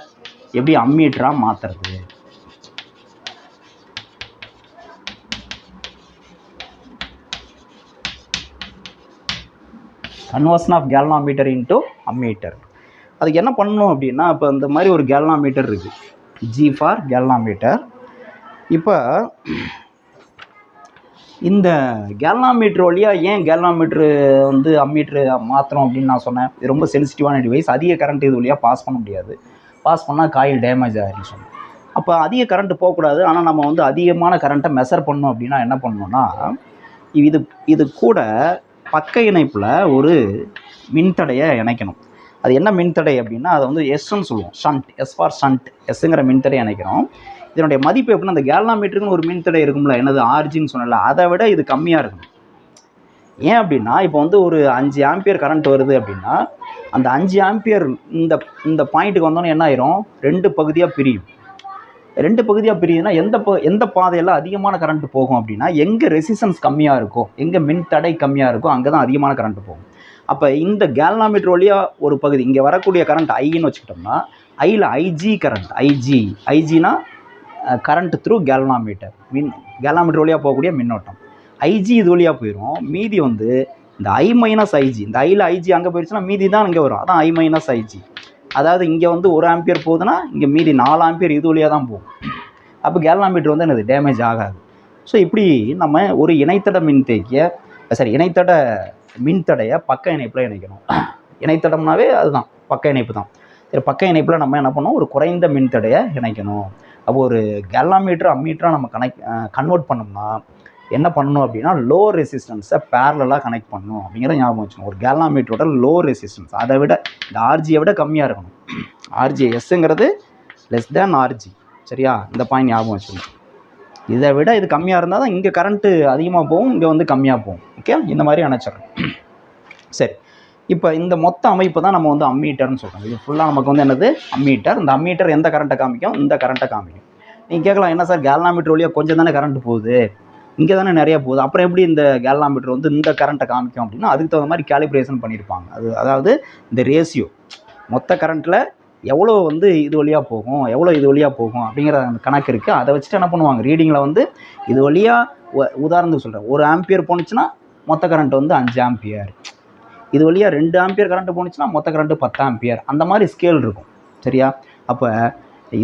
Speaker 1: எப்படி அம்மீட்டராக மாற்றுறது. Conversion of galvanometer into ammeter. அதுக்கு என்ன பண்ணணும் அப்படின்னா, இப்போ இந்த மாதிரி ஒரு கேல்வனோமீட்டர் இருக்குது, G ஃபார் கேல்வனோமீட்டர். இப்போ இந்த கேல்வனோமீட்டர் வழியாக ஏன் கேல்வனோமீட்ரு வந்து அம்மீட்ரு மாற்றணும் அப்படின்னு நான் சொன்னேன். இது ரொம்ப சென்சிட்டிவான டிவைஸ். அதிக கரண்ட் இது வழியாக பாஸ் பண்ண முடியாது. பாஸ் பண்ணால் காயில் டேமேஜ் ஆகிடுன்னு சொன்னேன். அப்போ அதிக கரண்ட்டு போகக்கூடாது. ஆனால் நம்ம வந்து அதிகமான கரண்ட்டை மெஷர் பண்ணணும் அப்படின்னா என்ன பண்ணணும்னா, இது கூட பக்க இணைப்பில் ஒரு மின்தடையை இணைக்கணும். அது என்ன மின்தடை அப்படின்னா, அதை வந்து எஸ்ன்னு சொல்லுவோம், ஷண்ட், S ஃபார் ஷண்ட், எஸ்ஸுங்கிற மின்தடை இணைக்கிறோம். இதனுடைய மதிப்பு எப்படின்னா, அந்த கேல்வனோமீட்டருக்குன்னு ஒரு மின்தடை இருக்கும்ல, என்னது RGன்னு சொன்னல, அதை விட இது கம்மியாக இருக்கணும். ஏன் அப்படின்னா, இப்போ வந்து ஒரு 5 ஆம்பியர் கரண்ட் வருது அப்படின்னா, அந்த 5 ஆம்பியர் இந்த பாயிண்ட்டுக்கு வந்தோன்னே என்ன ஆயிரும், 2 பகுதியாக பிரியும். 2 பகுதியாக பிரியுதுன்னா எந்த பாதையெல்லாம் அதிகமான கரண்ட் போகும் அப்படின்னா, எங்கே ரெசிஸ்டன்ஸ் கம்மியாக இருக்கோ, எங்கே மின் தடை கம்மியாக இருக்கோ அங்கே தான் அதிகமான கரண்ட் போகும். அப்போ இந்த கேல்வனோமீட்டர் வழியாக ஒரு பகுதி இங்கே வரக்கூடிய கரண்ட் ஐன்னு வச்சுக்கிட்டோம்னா, ஐயில் IG கரண்ட், ஐஜினா கரண்ட் த்ரூ கேல்வனோமீட்டர், கேல்வனோமீட்டர் வழியாக போகக்கூடிய மின்னோட்டம். IG இது வழியாக போயிடும். மீதி வந்து இந்த I மைனஸ் IG, இந்த ஐயில் IG அங்கே போயிடுச்சுன்னா மீதி தான் இங்கே வரும், அதான் I மைனஸ் IG. அதாவது இங்கே வந்து 1 ஆம்பியர் போகுதுன்னா இங்கே மீதி 4 ஆம்பியர் இது வழியாக தான் போகும். அப்போ கேல்வனோமீட்டர் வந்து என்னது டேமேஜ் ஆகாது. ஸோ இப்படி நம்ம ஒரு இணைத்தட இணைத்தட மின்தடையை பக்க இணைப்பில் இணைக்கணும். இணைத்தடம்னாவே அதுதான் பக்க இணைப்பு தான். சரி, பக்க இணைப்பில் நம்ம என்ன பண்ணோம், ஒரு குறைந்த மின்தடையை இணைக்கணும். அப்போ ஒரு கேல்வனோமீட்டர் அம்மீட்டராக நம்ம கன்வெர்ட் பண்ணோம்னா என்ன பண்ணணும் அப்படின்னா, லோ ரெசிஸ்டன்ஸை பேரலாக கனெக்ட் பண்ணணும் அப்படிங்கிறத ஞாபகம் வச்சுக்கணும். ஒரு கேல்வனோமீட்டரோட லோ ரெசிஸ்டன்ஸ் அதை விட இந்த RGயை விட கம்மியாக இருக்கணும். RG எஸ்ஸுங்கிறது லெஸ் தேன் RG. சரியா, இந்த பாயிண்ட் ஞாபகம் வச்சுக்கணும். இதை விட இது கம்மியாக இருந்தால் தான் இங்கே கரண்ட்டு அதிகமாக போகும், இங்கே வந்து கம்மியாக போகும். ஓகே, இந்த மாதிரி அணைச்சிடறோம். சரி, இப்போ இந்த மொத்த அமைப்பு தான் நம்ம வந்து அம்மீட்டர்னு சொல்கிறோம். இது ஃபுல்லாக நமக்கு வந்து என்னது அம்மீட்டர். இந்த அம்மீட்டர் எந்த கரண்ட்டை காமிக்கும், இந்த கரண்ட்டை காமிக்கும். நீங்கள் கேட்கலாம், என்ன சார் கேல்வனோமீட்டர் வழியாக கொஞ்சம் தானே கரண்ட் போகுது, இங்கே தானே நிறைய போகுது. அப்புறம் எப்படி இந்த கேல்வாமீட்டர் வந்து இந்த கரண்ட்டை காமிக்கும் அப்படின்னா அதுக்கு தகுந்த மாதிரி கேலிப்ரேஷன் பண்ணியிருப்பாங்க. அதாவது இந்த ரேஷியோ மொத்த கரண்ட்டில் எவ்வளோ வந்து இது வழியாக போகும், எவ்வளோ இது வழியாக போகும் அப்படிங்கிற அந்த கணக்கு இருக்குது. அதை வச்சுட்டு என்ன பண்ணுவாங்க, ரீடிங்கில் வந்து இது வழியாக உதாரணத்துக்கு சொல்கிறேன், 1 ஆம்பியர் போணுச்சுன்னா மொத்த கரண்ட் வந்து 5 ஆம்பியர், இது வழியாக 2 ஆம்பியர் கரண்ட் போணுச்சுன்னா மொத்த கரண்ட்டு 10 ஆம்பியர், அந்த மாதிரி ஸ்கேல் இருக்கும். சரியா? அப்போ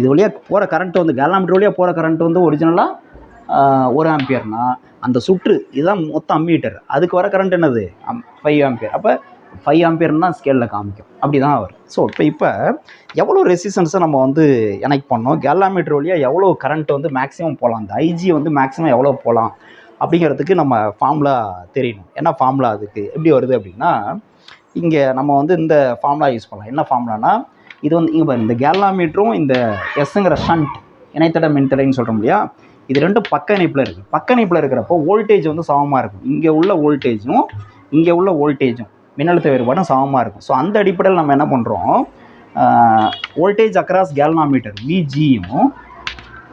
Speaker 1: இது வழியாக போகிற கரண்ட் வந்து கேல்வாமீட்டர் வழியாக போகிற கரண்ட் வந்து ஒரிஜினலாக 1 ஆம்பியர்னா அந்த சுற்று இதுதான் மொத்தம் அம்மீட்டர், அதுக்கு வர கரண்ட் என்னது 5 ஆம்பியர். அப்போ 5 ஆம்பியர்னா ஸ்கேலில் காமிக்கும். அப்படி தான் வரும். ஸோ இப்போ எவ்வளோ ரெசிஸ்டன்ஸை நம்ம வந்து எனக்கு பண்ணோம், கேல்வாமீட்டர் வழியாக எவ்வளோ கரண்ட் வந்து மேக்ஸிமம் போகலாம், அந்த ஐஜி வந்து மேக்ஸிமம் எவ்வளோ போகலாம் அப்படிங்கிறதுக்கு நம்ம ஃபார்முலா தெரியணும். என்ன ஃபார்முலா அதுக்கு எப்படி வருது அப்படின்னா, இங்கே நம்ம வந்து இந்த ஃபார்முலா யூஸ் பண்ணலாம். என்ன ஃபார்முலானா, இது வந்து இங்கே பாருங்க, இந்த கேல்வாமீட்டரும் இந்த எஸ்ங்கிற ஷண்ட் இணைத்தட மின்தடைன்னு சொல்கிறோம் இல்லையா, இது ரெண்டும் பக்க இணைப்பில் இருக்குது. பக்க இணைப்பில் இருக்கிறப்போ வோல்டேஜ் வந்து சமமாக இருக்கும். இங்கே உள்ள வோல்டேஜும் இங்கே உள்ள வோல்டேஜும் மின்னழுத்த வேறுபாடும் சமமாக இருக்கும். ஸோ அந்த அடிப்படையில் நம்ம என்ன பண்ணுறோம், வோல்டேஜ் அக்ராஸ் கேல்வாமீட்டர் விஜியும்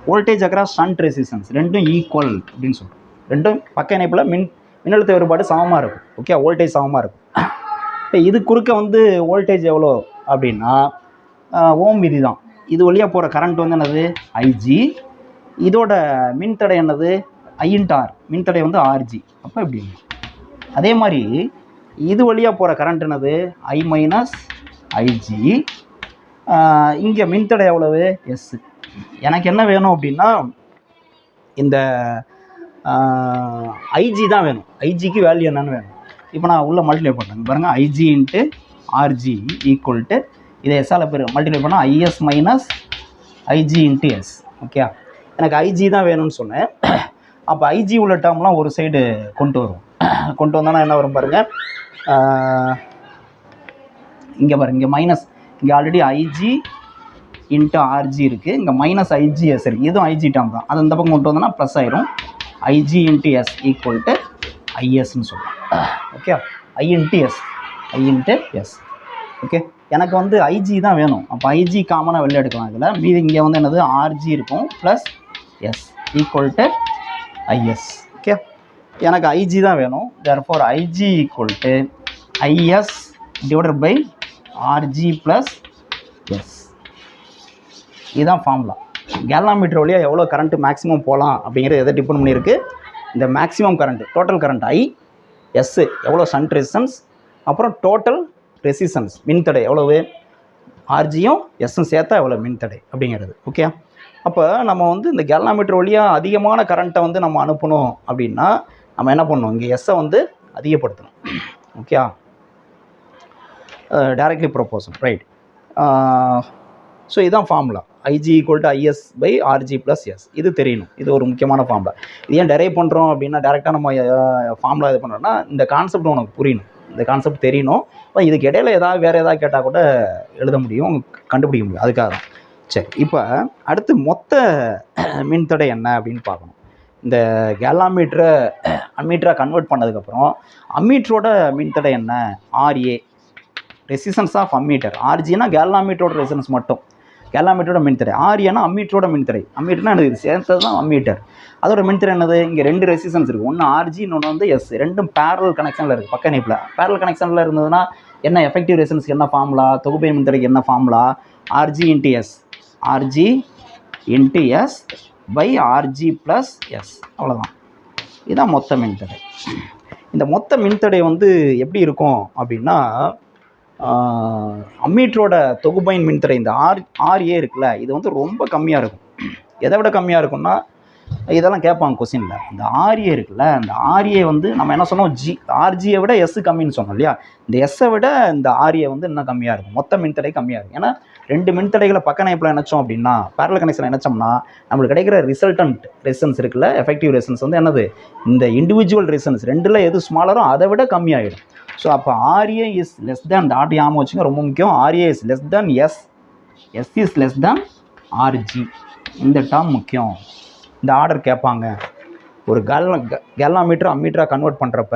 Speaker 1: வோல்டேஜ் அக்ராஸ் ஷண்ட் ரெசிஸ்டன்ஸ் ரெண்டும் ஈக்குவல் அப்படின்னு சொல்கிறோம். ரெண்டும் பக்க இணைப்பில் மின்னழுத்த வேறுபாடு சமமாக இருக்கும். ஓகே, வோல்டேஜ் சமமாக இருக்கும். இப்போ இது குறுக்க வந்து வோல்டேஜ் எவ்வளோ அப்படின்னா ஓம் விதி தான். இது வழியாக போகிற கரண்ட் வந்து என்னது ஐஜி, இதோட மின்தடை என்னது ஐ/ஆர், மின்தடை வந்து ஆர்ஜி. அப்போ இப்படி அதே மாதிரி இது வழியாக போகிற கரண்ட் என்னது ஐ மைனஸ் ஐஜி, இங்கே மின்தடை எவ்வளவு எஸ். எனக்கு என்ன வேணும் அப்படின்னா இந்த ஐஜி தான் வேணும். ஐஜிக்கு வேல்யூ என்னன்னு வேணும். இப்போ நான் உள்ள மல்டிப்ளை பண்ணுறேன் பாருங்கள், IG into RG equal to இதை எஸ்ஸால் மல்டிப்ளை பண்ணால் IS minus IG into S. Okay, எனக்கு ஐஜி தான் வேணும்னு சொன்னேன். அப்போ ஐஜி உள்ள டேர்ம்லாம் ஒரு சைடு கொண்டு வரும். கொண்டு வந்தோன்னா என்ன வரும் பாருங்கள், இங்கே பாருங்கள், இங்கே மைனஸ், இங்கே ஆல்ரெடி ஐஜி இன்ட்டு ஆர்ஜி இருக்குது, இங்கே மைனஸ் ஐஜிஎஸ் இருக்குது, இதுவும் ஐஜி டேர்ம் தான். அது இந்த பக்கம் கொண்டு வந்தோன்னா ப்ளஸ் ஆயிரும். IG into S equal to ஐஎஸ்ன்னு சொல்லுவோம். Okay, I into S, I into S. Okay, எனக்கு வந்து ஐஜி தான் வேணும். அப்போ ஐஜி காமனாக வெளில எடுக்கலாம். இதில் மீதி இங்கே வந்து என்னது ஆர்ஜி இருக்கும் plus S equal to IS. Okay, எனக்கு ஐஜி தான் வேணும். Therefore IG equal to IS divided by RG plus S. இதுதான் ஃபார்முலா. கேல்வாமீட்டர் வழியாக எவ்வளோ கரண்ட்டு மேக்ஸிமம் போகலாம் அப்படிங்கிறது எதை டிபெண்ட் பண்ணியிருக்கு, இந்த மேக்ஸிமம் கரண்ட்டு, டோட்டல் கரண்ட் ஐ, எஸ் எவ்வளோ ஷண்ட் ரெசிஸ்டன்ஸ், அப்புறம் டோட்டல் ரெசிஸ்டன்ஸ் மின்தடை எவ்வளவு, ஆர்ஜியும் எஸ்ஸும் சேர்த்தா எவ்வளோ மின்தடை அப்படிங்கிறது. ஓகே, அப்போ நம்ம வந்து இந்த கேல்வாமீட்டர் வழியாக அதிகமான கரண்ட்டை வந்து நம்ம அனுப்பணும் அப்படின்னா நம்ம என்ன பண்ணணும், இங்கே எஸ்ஸை வந்து அதிகப்படுத்தணும். Okay, directly proportion, right. So இதுதான் formula, IG equal to IS by RG plus S. இது தெரியணும், இது ஒரு முக்கியமான ஃபார்முலா. இது ஏன் டெரைவ் பண்ணுறோம் அப்படின்னா, டேரெக்டாக நம்ம ஃபார்முலா இது பண்ணுறோன்னா இந்த கான்செப்ட் உனக்கு புரியணும், இந்த கான்செப்ட் தெரியணும். இப்போ இதுக்கு இடையில வேறு ஏதாவது கேட்டால் கூட எழுத முடியும், கண்டுபிடிக்க முடியும், அதுக்காக தான். சரி, இப்போ அடுத்து மொத்த மின்தடை என்ன அப்படின்னு பார்க்கணும். இந்த கேல்வாமீட்டரை அம்மீட்டராக கன்வெர்ட் பண்ணதுக்கப்புறம் அம்மீட்டரோட மின்தடை என்ன, ஆர்ஏ, ரெசிஸ்டன்ஸ் ஆஃப் அம்மீட்டர். ஆர்ஜினா கேல்வாமீட்டரோட ரெசிஸ்டன்ஸ் மட்டும், கேல்வாமீட்டரோட மின்தடை. ஆர்ஏனா அம்மீட்டரோட மின்தடை. அம்மீட்டர்னா எனக்கு சேர்ந்தது தான் அம்மீட்டர். அதோட மின்தடை என்னது, இங்கே 2 ரெசிஸ்டன்ஸ் இருக்குது, ஒன்று ஆர்ஜி இன்னொன்று வந்து எஸ். ரெண்டும் பேரல் கனெக்ஷனில் இருக்குது, பக்க இணைப்பில். பேரல் கனெக்ஷனில் இருந்ததுன்னா என்ன எஃபெக்டிவ் ரெசிஸ்டன்ஸ்க்கு என்ன ஃபார்முலா, தொகுப்பை மின்தடைக்கு என்ன formula, RG into S, RG into S by RG plus S. அவ்வளோதான், இதுதான் மொத்த மின்தடை. இந்த மொத்த மின்தடை வந்து எப்படி இருக்கும் அப்படின்னா, அம்மீட்டரோட தொகுப்பையின் மின்தடை இந்த ஆர்ஏ இருக்குல்ல, இது வந்து ரொம்ப கம்மியாக இருக்கும். எதை விட கம்மியாக இருக்கும்னா, இதெல்லாம் கேட்பாங்க கொஸ்டினில். இந்த ஆர்ஏ இருக்குல்ல, இந்த ஆர்ஏ வந்து நம்ம என்ன சொன்னோம், ஆர்ஜியை விட எஸ் கம்மின்னு சொன்னோம் இல்லையா. இந்த எஸ்ஸை விட இந்த ஆர்ஏ வந்து இன்னும் கம்மியாக இருக்கும், மொத்த மின்தடை கம்மியாக இருக்கும். ஏன்னா 2 மின்தடைகளை பக்க இணைப்பில் இணைச்சோம் அப்படின்னா, பேரல் கனெக்ஷன் இணைச்சோம்னா நம்மளுக்கு கிடைக்கிற ரிசல்டன்ட் ரெசிஸ்டன்ஸ் இருக்குல்ல, எஃபெக்டிவ் ரெசிஸ்டன்ஸ் வந்து என்னது, இந்த இண்டிவிஜுவல் ரெசிஸ்டன்ஸ் 2ல் எது ஸ்மாலரோ அதை விட கம்மியாகிடும். ஸோ அப்போ ஆர்ஏ இஸ் லெஸ் தேன், இந்த ஆர்டி ஆமாம் வச்சுங்க, ரொம்ப முக்கியம். RA is less than S, S is less than RG. இந்த டேர்ம் முக்கியம், இந்த ஆர்டர் கேட்பாங்க. ஒரு கேல்வாமீட்டர் அம்மீட்டராக கன்வெர்ட் பண்ணுறப்ப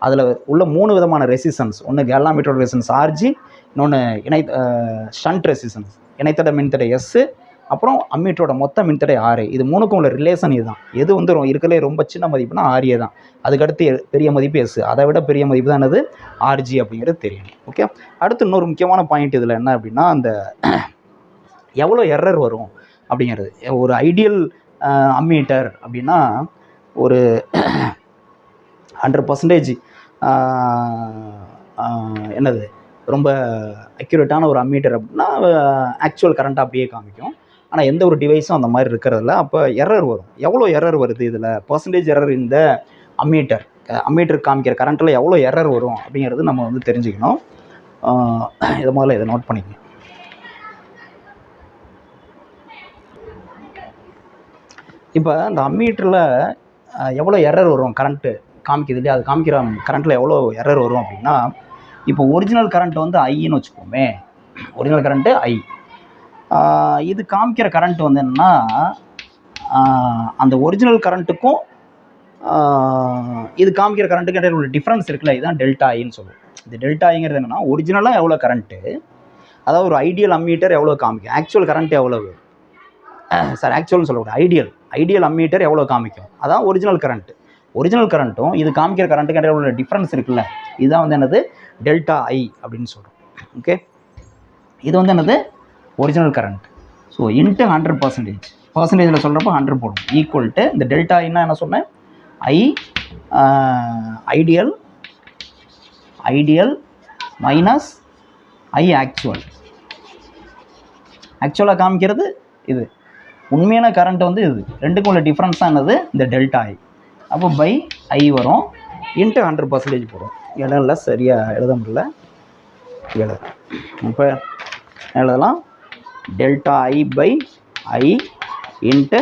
Speaker 1: அதில் உள்ள 3 விதமான ரெசிஸ்டன்ஸ், ஒன்று கேல்வாமீட்டரோட ரெசிஸ்டன்ஸ் ஆர்ஜி, இன்னொன்று ஷண்ட் ரெசிஸ்டன்ஸ் இணைத்தட மின்தடை எஸ், அப்புறம் அம்மீட்டரோட மொத்த மின்தடை RA. இது மூணுக்கும் உள்ள ரிலேஷன் இதுதான். எது வந்து இருக்கிறதுலே ரொம்ப சின்ன மதிப்புனா RA தான். அதுக்கடுத்து பெரிய மதிப்பு S. அதை விட பெரிய மதிப்பு தான் என்னது RG அப்படிங்கிறது தெரியணும். ஓகே, அடுத்து இன்னொரு முக்கியமான பாயிண்ட் இதில் என்ன அப்படின்னா, அந்த எவ்வளோ எரர் வரும் அப்படிங்கிறது. ஒரு ஐடியல் அம்மீட்டர் அப்படின்னா ஒரு 100% என்னது ரொம்ப அக்யூரேட்டான ஒரு அம்மீட்டர் அப்படின்னா ஆக்சுவல் கரண்ட்டாக அப்படியே காமிக்கும். ஆனால் எந்த ஒரு டிவைஸும் அந்த மாதிரி இருக்கிறதில்ல. அப்போ எரர் வரும். எவ்வளோ எரர் வருது இதில், பர்சன்டேஜ் எரர் இந்த அம்மீட்டர் காமிக்கிற கரண்ட்டில் எவ்வளோ எரர் வரும் அப்படிங்கிறது நம்ம வந்து தெரிஞ்சுக்கணும். இதை முதல்ல இதை நோட் பண்ணிக்கணும். இப்போ இந்த அம்மீட்டரில் எவ்வளோ எரர் வரும் கரண்ட்டு காமிக்குது இல்லையா, அது காமிக்கிற கரண்ட்டில் எவ்வளோ எரர் வரும் அப்படின்னா, இப்போ ஒரிஜினல் கரண்ட் வந்து ஐன்னு வச்சுக்கோமே, ஒரிஜினல் கரண்ட்டு I. இது காமிக்கிற கரண்ட் வந்து என்னென்னா, அந்த ஒரிஜினல் கரண்ட்டுக்கும் இது காமிக்கிற கரண்ட்டுக்கு இடையில உள்ள டிஃப்ரென்ஸ் இருக்குல்ல, இதுதான் டெல்டா ஐன்னு சொல்லுவோம். இந்த டெல்டா ஐங்கிறது என்னென்னா, ஒரிஜினலாக எவ்வளோ கரண்ட்டு, அதாவது ஒரு ஐடியல் அம்மீட்டர் எவ்வளோ காமிக்கும், ஆக்சுவல் கரண்ட் எவ்வளவு, சார் ஆக்சுவல்னு சொல்லக்கூடாது, ஐடியல் அம்மீட்டர் எவ்வளோ காமிக்கும், அதான் ஒரிஜினல் கரண்ட்டு. ஒரிஜினல் கரண்ட்டும் இது காமிக்கிற கரண்ட்டுக்கு இடையில உள்ள டிஃப்ரென்ஸ் இருக்குல்ல, இதுதான் வந்து என்னது டெல்டா ஐ அப்படின்னு சொல்கிறோம். ஓகே, இது வந்து என்னது ஒரிஜினல் கரண்ட். ஸோ இன்ட்டு 100%, பர்சன்டேஜில் சொல்கிறப்போ 100 போடும், ஈக்குவல் டு இந்த டெல்டா ஐன்னா என்ன சொன்னேன், ஐடியல் மைனஸ் I ஆக்சுவலாக காமிக்கிறது இது, உண்மையான கரண்ட் வந்து இது, ரெண்டுக்கும் உள்ள டிஃப்ரென்ஸ் தான் என்னது இந்த டெல்டா ஐ. அப்போ பை ஐ வரும், இன்ட்டு 100% போடும். இடம்ல சரியாக எழுத முடியல, எழுத இப்போ எழுதலாம், delta I by I into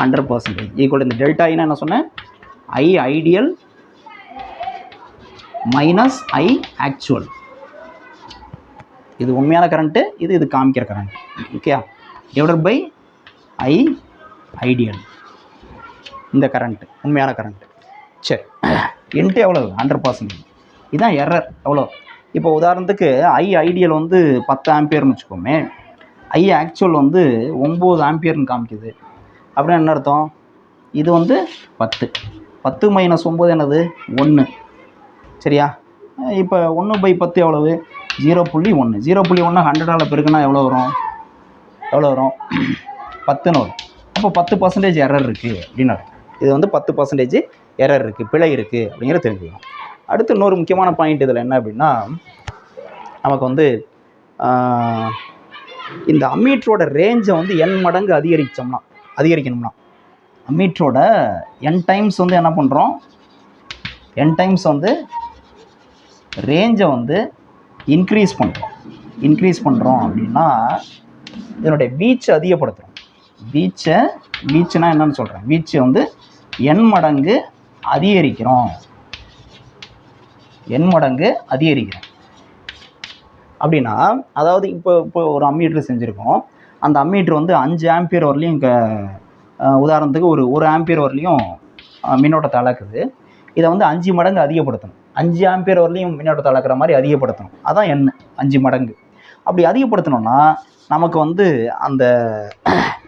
Speaker 1: 100% equal. இந்த டெல்டா ஐனா என்ன சொன்னேன், ஐடியல் மைனஸ் ஆக்சுவல். இது உண்மையான கரண்ட்டு, இது காமிக்கிற current. Okay, divided by ideal, இந்த கரண்ட்டு உண்மையான கரண்ட்டு. சரி, இன்ட்டு எவ்வளோ 100%. இதுதான் எரர் எவ்வளோ. இப்போ உதாரணத்துக்கு ஐடியல் வந்து 10 ஆம்பியர்னு வச்சுக்கோமே, ஆக்சுவல் வந்து 9 ஆம்பியர்னு காமிக்குது. அப்படின்னா என்ன அர்த்தம், இது வந்து 10 மைனஸ் 9 என்னது 1. சரியா, இப்போ 1/10 எவ்வளவு 0.1. 0.1 100ஆல் பெருக்குன்னா எவ்வளோ வரும், 10ன்னு வரும். அப்போ 10% எரர் இருக்குது அப்படின்னு அர்த்தம். இது வந்து 10% எரர் இருக்குது, பிழை இருக்குது அப்படிங்கிற தெரிஞ்சுக்கணும். அடுத்து இன்னொரு முக்கியமான பாயிண்ட் இதில் என்ன அப்படின்னா, நமக்கு வந்து இந்த அம்மீட்டரோட ரேஞ்சை வந்து n மடங்கு அதிகரிக்கணும்னா அம்மீட்டரோட n டைம்ஸ் வந்து என்ன பண்ணுறோம், n டைம்ஸ் வந்து ரேஞ்சை வந்து இன்க்ரீஸ் பண்ணுறோம் அப்படின்னா இதனுடைய வீச்சை அதிகப்படுத்துகிறோம். வீச்சுனா என்னன்னு சொல்கிறேன், வீச்சு வந்து n மடங்கு அதிகரிக்கிறோம் அப்படின்னா, அதாவது இப்போ ஒரு அம்மீட்டர் செஞ்சுருக்கோம். அந்த அம்மீட்டர் வந்து 5 ஆம்பியர் வரலையும் உதாரணத்துக்கு ஒரு ஆம்பியர் வரலையும் மின்னோட்டத்தை அளக்குது. இதை வந்து 5 மடங்கு அதிகப்படுத்தணும். 5 ஆம்பியர் வரலையும் மின்னோட்டத்தை அளக்கிற மாதிரி அதிகப்படுத்தணும். அதான் n 5 மடங்கு. அப்படி அதிகப்படுத்தணும்னா நமக்கு வந்து அந்த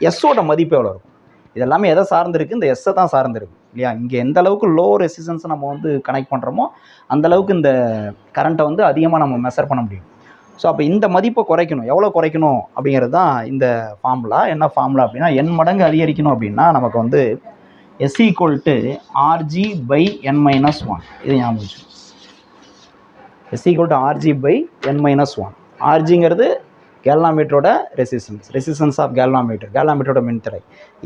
Speaker 1: எஸ்ஸோட மதிப்பு எவ்வளோ இருக்கும். இதெல்லாமே எதை சார்ந்திருக்கு, இந்த எஸ்ஸை தான் சார்ந்திருக்கு இல்லையா. இங்கே எந்த அளவுக்கு லோ ரெசிஸ்டன்ஸை நம்ம வந்து கனெக்ட் பண்ணுறோமோ அந்தளவுக்கு இந்த கரண்ட்டை வந்து அதிகமாக நம்ம மெஷர் பண்ண முடியும். ஸோ அப்போ இந்த மதிப்பை குறைக்கணும். எவ்வளோ குறைக்கணும் அப்படிங்கிறது தான் இந்த ஃபார்முலா. என்ன ஃபார்முலா அப்படின்னா, n மடங்கு அதிகரிக்கணும் அப்படின்னா நமக்கு வந்து S = RG/n-1. இது ஞாபகம் வச்சுக்கணும். S = RG/n-1. RGங்கிறது கேல்வாமீட்டரோட ரெசிஸ்டன்ஸ் ஆஃப் கேல்வாமீட்டரோட மின்தடை.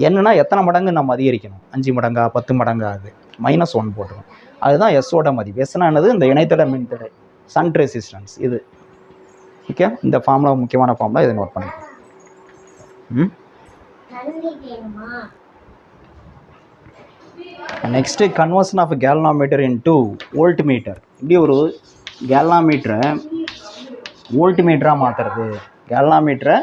Speaker 1: என்னன்னா எத்தனை மடங்கு நம்ம அதிகரிக்கணும், 5 மடங்கா 10 மடங்கா, அது -1 போட்டுரும். அதுதான் எஸ்ஸோட மதிப்பு. எஸ்னா என்னது, இந்த இணைத்தட மின்தடை, சண்ட் ரெசிஸ்டன்ஸ் இது. ஓகே, இந்த ஃபார்முலா முக்கியமான ஃபார்முலா, இதை நோட் பண்ணிக்கணும். Next conversion of galvanometer into voltmeter. இப்படி ஒரு கேல்வாமீட்டரை வோல்ட்மீட்டராக மாற்றுறது. கேல்வாமீட்டர்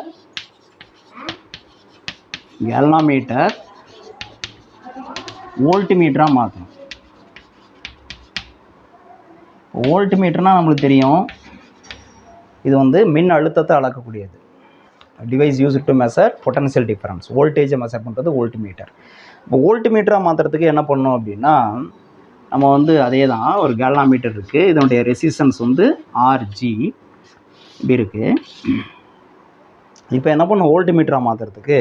Speaker 1: வோல்ட்மீட்டராக மாற்றணும். வோல்ட்மீட்டர்னால் நம்மளுக்கு தெரியும், இது வந்து மின் அழுத்தத்தை அளக்கக்கூடியது. Device use to measure potential difference. வோல்டேஜை மெஷர் பண்ணுறது வோல்ட்மீட்டர். இப்போ வோல்ட்மீட்டராக மாற்றுறதுக்கு என்ன பண்ணணும் அப்படின்னா, நம்ம வந்து அதே தான், ஒரு கேல்வாமீட்டர் இருக்குது, இதனுடைய ரெசிஸ்டன்ஸ் வந்து ஆர்ஜி இப்படி இருக்குது. இப்போ என்ன பண்ணணும், வோல்ட்மீட்டராக மாற்றுறதுக்கு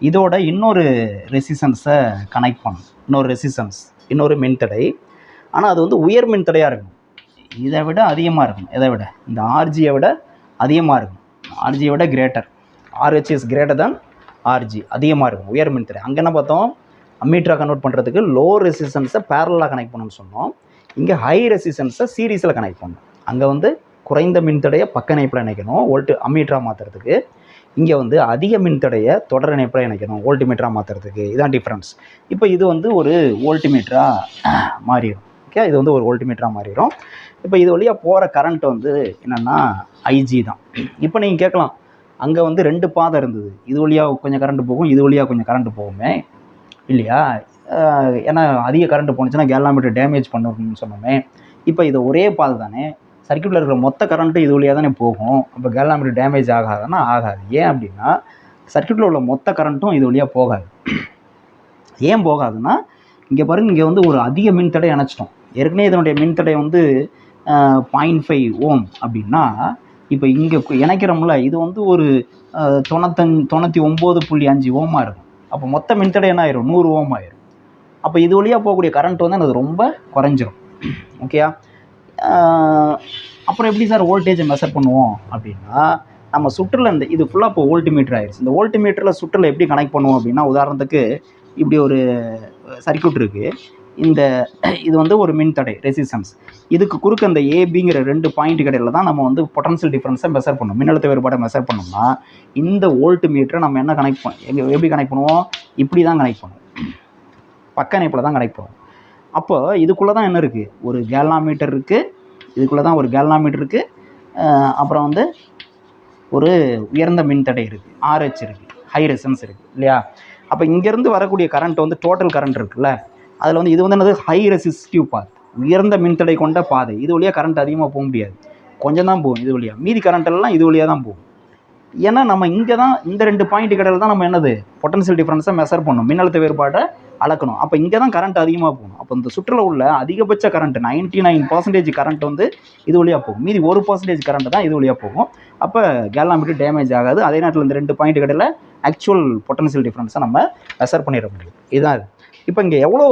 Speaker 1: இதோட இன்னொரு ரெசிஸ்டன்ஸை கனெக்ட் பண்ணணும். இன்னொரு ரெசிஸ்டன்ஸ், இன்னொரு மின்தடை. ஆனால் அது வந்து உயர் மின்தடையாக இருக்கணும், இதை விட அதிகமாக இருக்கணும். எதை விட? இந்த ஆர்ஜியை விட அதிகமாக இருக்கணும். ஆர்ஜியை விட greater, RH is greater than RG, அதிகமாக இருக்கும் உயர் மின்தடை. அங்கே என்ன பார்த்தோம், அம்மீட்டராக கன்வெர்ட் பண்ணுறதுக்கு லோ ரெசிஸ்டன்ஸை பேரலாக கனெக்ட் பண்ணணும்னு சொன்னோம். இங்கே ஹை ரெசிஸ்டன்ஸை சீரீஸில் கனெக்ட் பண்ணணும். அங்கே வந்து குறைந்த மின்தடையை பக்க இணைப்பில் இணைக்கணும் அம்மீட்டராக மாற்றுறதுக்கு. இங்கே வந்து அதிக மின்தடையை தொடர் இணைப்பில் இணைக்கணும் வோல்ட்மீட்டராக மாற்றுறதுக்கு. இதுதான் டிஃப்ரென்ஸ். இப்போ இது வந்து ஒரு வோல்ட்மீட்டராக மாறிடும். ஓகே, இது வந்து ஒரு வோல்ட்மீட்டராக மாறிடும். இப்போ இது வழியாக போகிற கரண்ட் வந்து என்னென்னா ஐஜி தான். இப்போ நீங்கள் கேட்கலாம், அங்கே வந்து 2 பாதை இருந்தது, இது வழியாக கொஞ்சம் கரண்ட் போகும், இது வழியாக கொஞ்சம் கரண்ட் போகுமே இல்லையா? ஏன்னா அதிக கரண்ட் போணுச்சுன்னா கேல்வாமீட்டர் டேமேஜ் பண்ணணும்னு சொன்னோமே. இப்போ இது ஒரே பாதை தானே, சர்க்யூட்டில் இருக்கிற மொத்த கரண்ட்டு இது வழியாக தானே போகும். அப்போ கேல்வாமீட்டர் டேமேஜ் ஆகாதுன்னா ஆகாது. ஏன் அப்படின்னா சர்க்யூட்டில் உள்ள மொத்த கரண்ட்டும் இது வழியாக போகாது. ஏன் போகாதுன்னா, இங்கே பாருங்கள், இங்கே வந்து ஒரு அதிக மின்தடை இணைச்சிட்டோம். ஏற்கனவே இதனுடைய மின்தடை வந்து 0.5 ஓம் அப்படின்னா, இப்போ இங்கே இணைக்கிறோம்ல, இது வந்து ஒரு 99.5 ஓமாக இருக்கும். அப்போ மொத்த மின்தடை என்ன ஆயிரும், 100 ஓம் ஆயிரும். அப்போ இது வழியாக போகக்கூடிய கரண்ட் வந்து அது ரொம்ப குறைஞ்சிரும். ஓகேயா? அப்புறம் எப்படி சார் வோல்டேஜை மெஷர் பண்ணுவோம் அப்படின்னா, நம்ம சுற்றில் இந்த இது ஃபுல்லாக இப்போ வோல்ட்மீட்டர் ஆயிடுச்சு. இந்த வோல்ட்மீட்டரில் சுற்றில் எப்படி கனெக்ட் பண்ணுவோம் அப்படின்னா, உதாரணத்துக்கு இப்படி ஒரு சர்க்யூட் இருக்குது. இது வந்து ஒரு மின்தடை ரெசிஸ்டன்ஸ். இதுக்கு குறுக்க இந்த ஏபிங்கிற 2 பாயிண்ட் கடையில் தான் நம்ம வந்து பொட்டன்ஷியல் டிஃபரன்ஸை மெஷர் பண்ணணும், மின்னழுத்த வேறுபாட்டை மெஷர் பண்ணோம்னா, இந்த வோல்ட்மீட்டரை நம்ம என்ன கனெக்ட் எப்படி கனெக்ட் பண்ணுவோம், இப்படி தான் கனெக்ட் பண்ணுவோம், பக்க இணைப்பில் தான் கனெக்ட் பண்ணுவோம். அப்போ இதுக்குள்ளே தான் என்ன இருக்குது, ஒரு கேல்வாமீட்டர் இருக்குது, இதுக்குள்ளே தான் ஒரு கேல்வாமீட்டர் இருக்குது, அப்புறம் வந்து ஒரு உயர்ந்த மின்தடை இருக்குது, ஆர்ஹெச் இருக்குது, ஹை ரெசிஸ்டன்ஸ் இருக்குது இல்லையா? அப்போ இங்கேருந்து வரக்கூடிய கரண்ட் வந்து டோட்டல் கரண்ட் இருக்குல்ல, அதில் வந்து இது வந்து என்னது, ஹை ரெசிஸ்டிவ் பாத், உயர்ந்த மின்தடை கொண்ட பாதை. இது வழியாக கரண்ட் அதிகமாக போக முடியாது, கொஞ்சம் தான் போகும் இது வழியாக. மீதி கரண்ட் எல்லாம் இது வழியாக தான் போகும். ஏன்னா நம்ம இங்கே தான் இந்த 2 பாயிண்ட் கடையில் தான் நம்ம என்னது பொட்டன்ஷியல் டிஃபரன்ஸை மெஷர் பண்ணணும், மின்னழுத்த வேறுபாட்டை அளக்கணும். அப்போ இங்கே தான் கரண்ட் அதிகமாக போகணும். அப்போ இந்த சுற்றில் உள்ள அதிகபட்ச கரண்ட் 99% கரண்ட் வந்து இது வழியாக போகும், மீதி 1% கரண்ட் தான் இது வழியாக போகும். அப்போ கேல்வாமீட்டர் டேமேஜ் ஆகாது. அதே நேரத்தில் இந்த 2 பாயிண்ட் கடையில் ஆக்சுவல் பொட்டன்ஷியல் டிஃபரன்ஸை நம்ம மெஷர் பண்ணிட முடியும். இதுதான் இது. இப்போ இங்கே எவ்வளோ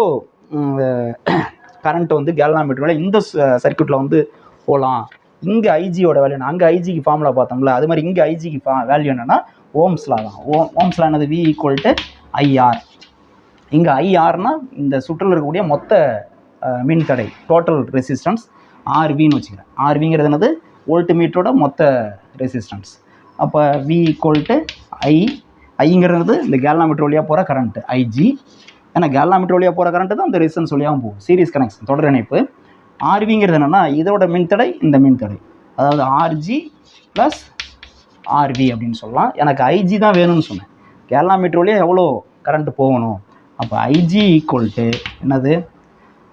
Speaker 1: கரண்ட் வந்து கேல்வாமீட்டரில் இந்த சர்க்யூட்டில் வந்து போகலாம், இங்கே ஐஜியோட வேல்யூ, அங்கே ஐஜிக்கு ஃபார்முலா பார்த்தோம்ல, அது மாதிரி இங்கே ஐஜிக்கு வேல்யூ என்னென்னா ஓம்ஸ்லா தான். ஓம்ஸ்லா என்னது, V = IR. இங்கே ஐஆர்னா இந்த சுற்றில் இருக்கக்கூடிய மொத்த மின்தடை, டோட்டல் ரெசிஸ்டன்ஸ் ஆர்வின்னு வச்சுக்கிறேன். ஆர்விங்கிறது என்னது, வோல்ட்மீட்டரோட மொத்த ரெசிஸ்டன்ஸ். அப்போ V = I. ஐங்கிறது இந்த கேல்வாமீட்டர் வழியாக போகிற கரண்ட்டு ஐஜி. ஏன்னா கேல்வாமீட்டர் வழியாக போகிற கரண்ட்டு தான் இந்த ரெசிஸ்டன்ஸ் வழியாகவும் போகும், சீரிஸ் கனெக்ஷன், தொடர் இணைப்பு. ஆர்விங்கிறது என்னென்னா இதோட மின்தடை, இந்த மின்தடை, அதாவது ஆர்ஜி ப்ளஸ் ஆர்வி அப்படின்னு சொல்லலாம். எனக்கு ஐஜி தான் வேணும்னு சொன்னேன், கேல்வாமீட்டர் வழியாக எவ்வளோ கரண்ட்டு போகணும். அப்போ ஐஜி = என்னது,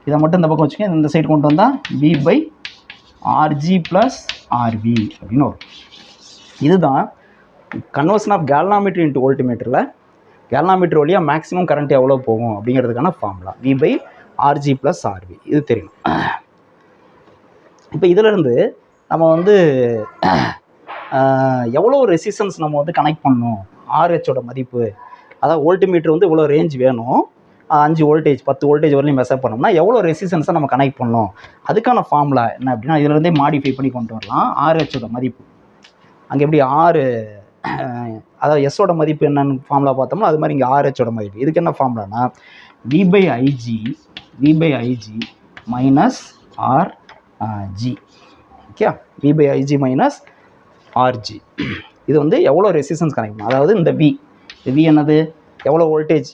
Speaker 1: இதை மட்டும் இந்த பக்கம் வச்சுக்கேன், இந்த சைடு கொண்டு வந்தால் V/RG + RV அப்படின்னு வரும். இதுதான் கன்வர்ஷன் ஆஃப் கேல்வாமீட்டர் இன்ட்டு வோல்ட்மீட்டரில் கேல்வாமீட்டர் வழியாக மேக்ஸிமம் கரண்ட் எவ்வளோ போகும் அப்படிங்கிறதுக்கான ஃபார்முலா V/RG + RV. இது தெரியும். இப்போ இதிலிருந்து நம்ம வந்து எவ்வளோ ரெசிஸ்டன்ஸ் நம்ம வந்து கனெக்ட் பண்ணணும், ஆர்ஹெச்சோட மதிப்பு, அதாவது வோல்ட்மீட்டர் வந்து இவ்வளோ ரேஞ்ச் வேணும், 5 வோல்டேஜ் 10 வோல்டேஜ் வரலையும் மெஷர் பண்ணோம்னா எவ்வளோ ரெசிஸ்டன்ஸை நம்ம கனெக்ட் பண்ணணும், அதுக்கான ஃபார்முலா என்ன அப்படின்னா இதிலேருந்தே மாடிஃபை பண்ணி கொண்டு வரலாம். ஆர்ஹெச்சோட மதிப்பு அங்கே எப்படி அதாவது எஸ்ஸோட மதிப்பு என்னன்னு ஃபார்முலா பார்த்தோம்னா அது மாதிரி இங்கே ஆர்ஹெச்சோட மதிப்பு. இதுக்கு என்ன ஃபார்முலானா V/IG - RG. Okay, V/IG - RG. இது வந்து எவ்வளோ ரெசிஸ்டன்ஸ் கனெக்ட் பண்ணணும், அதாவது இந்த V என்னது, எவ்வளோ வோல்டேஜ்,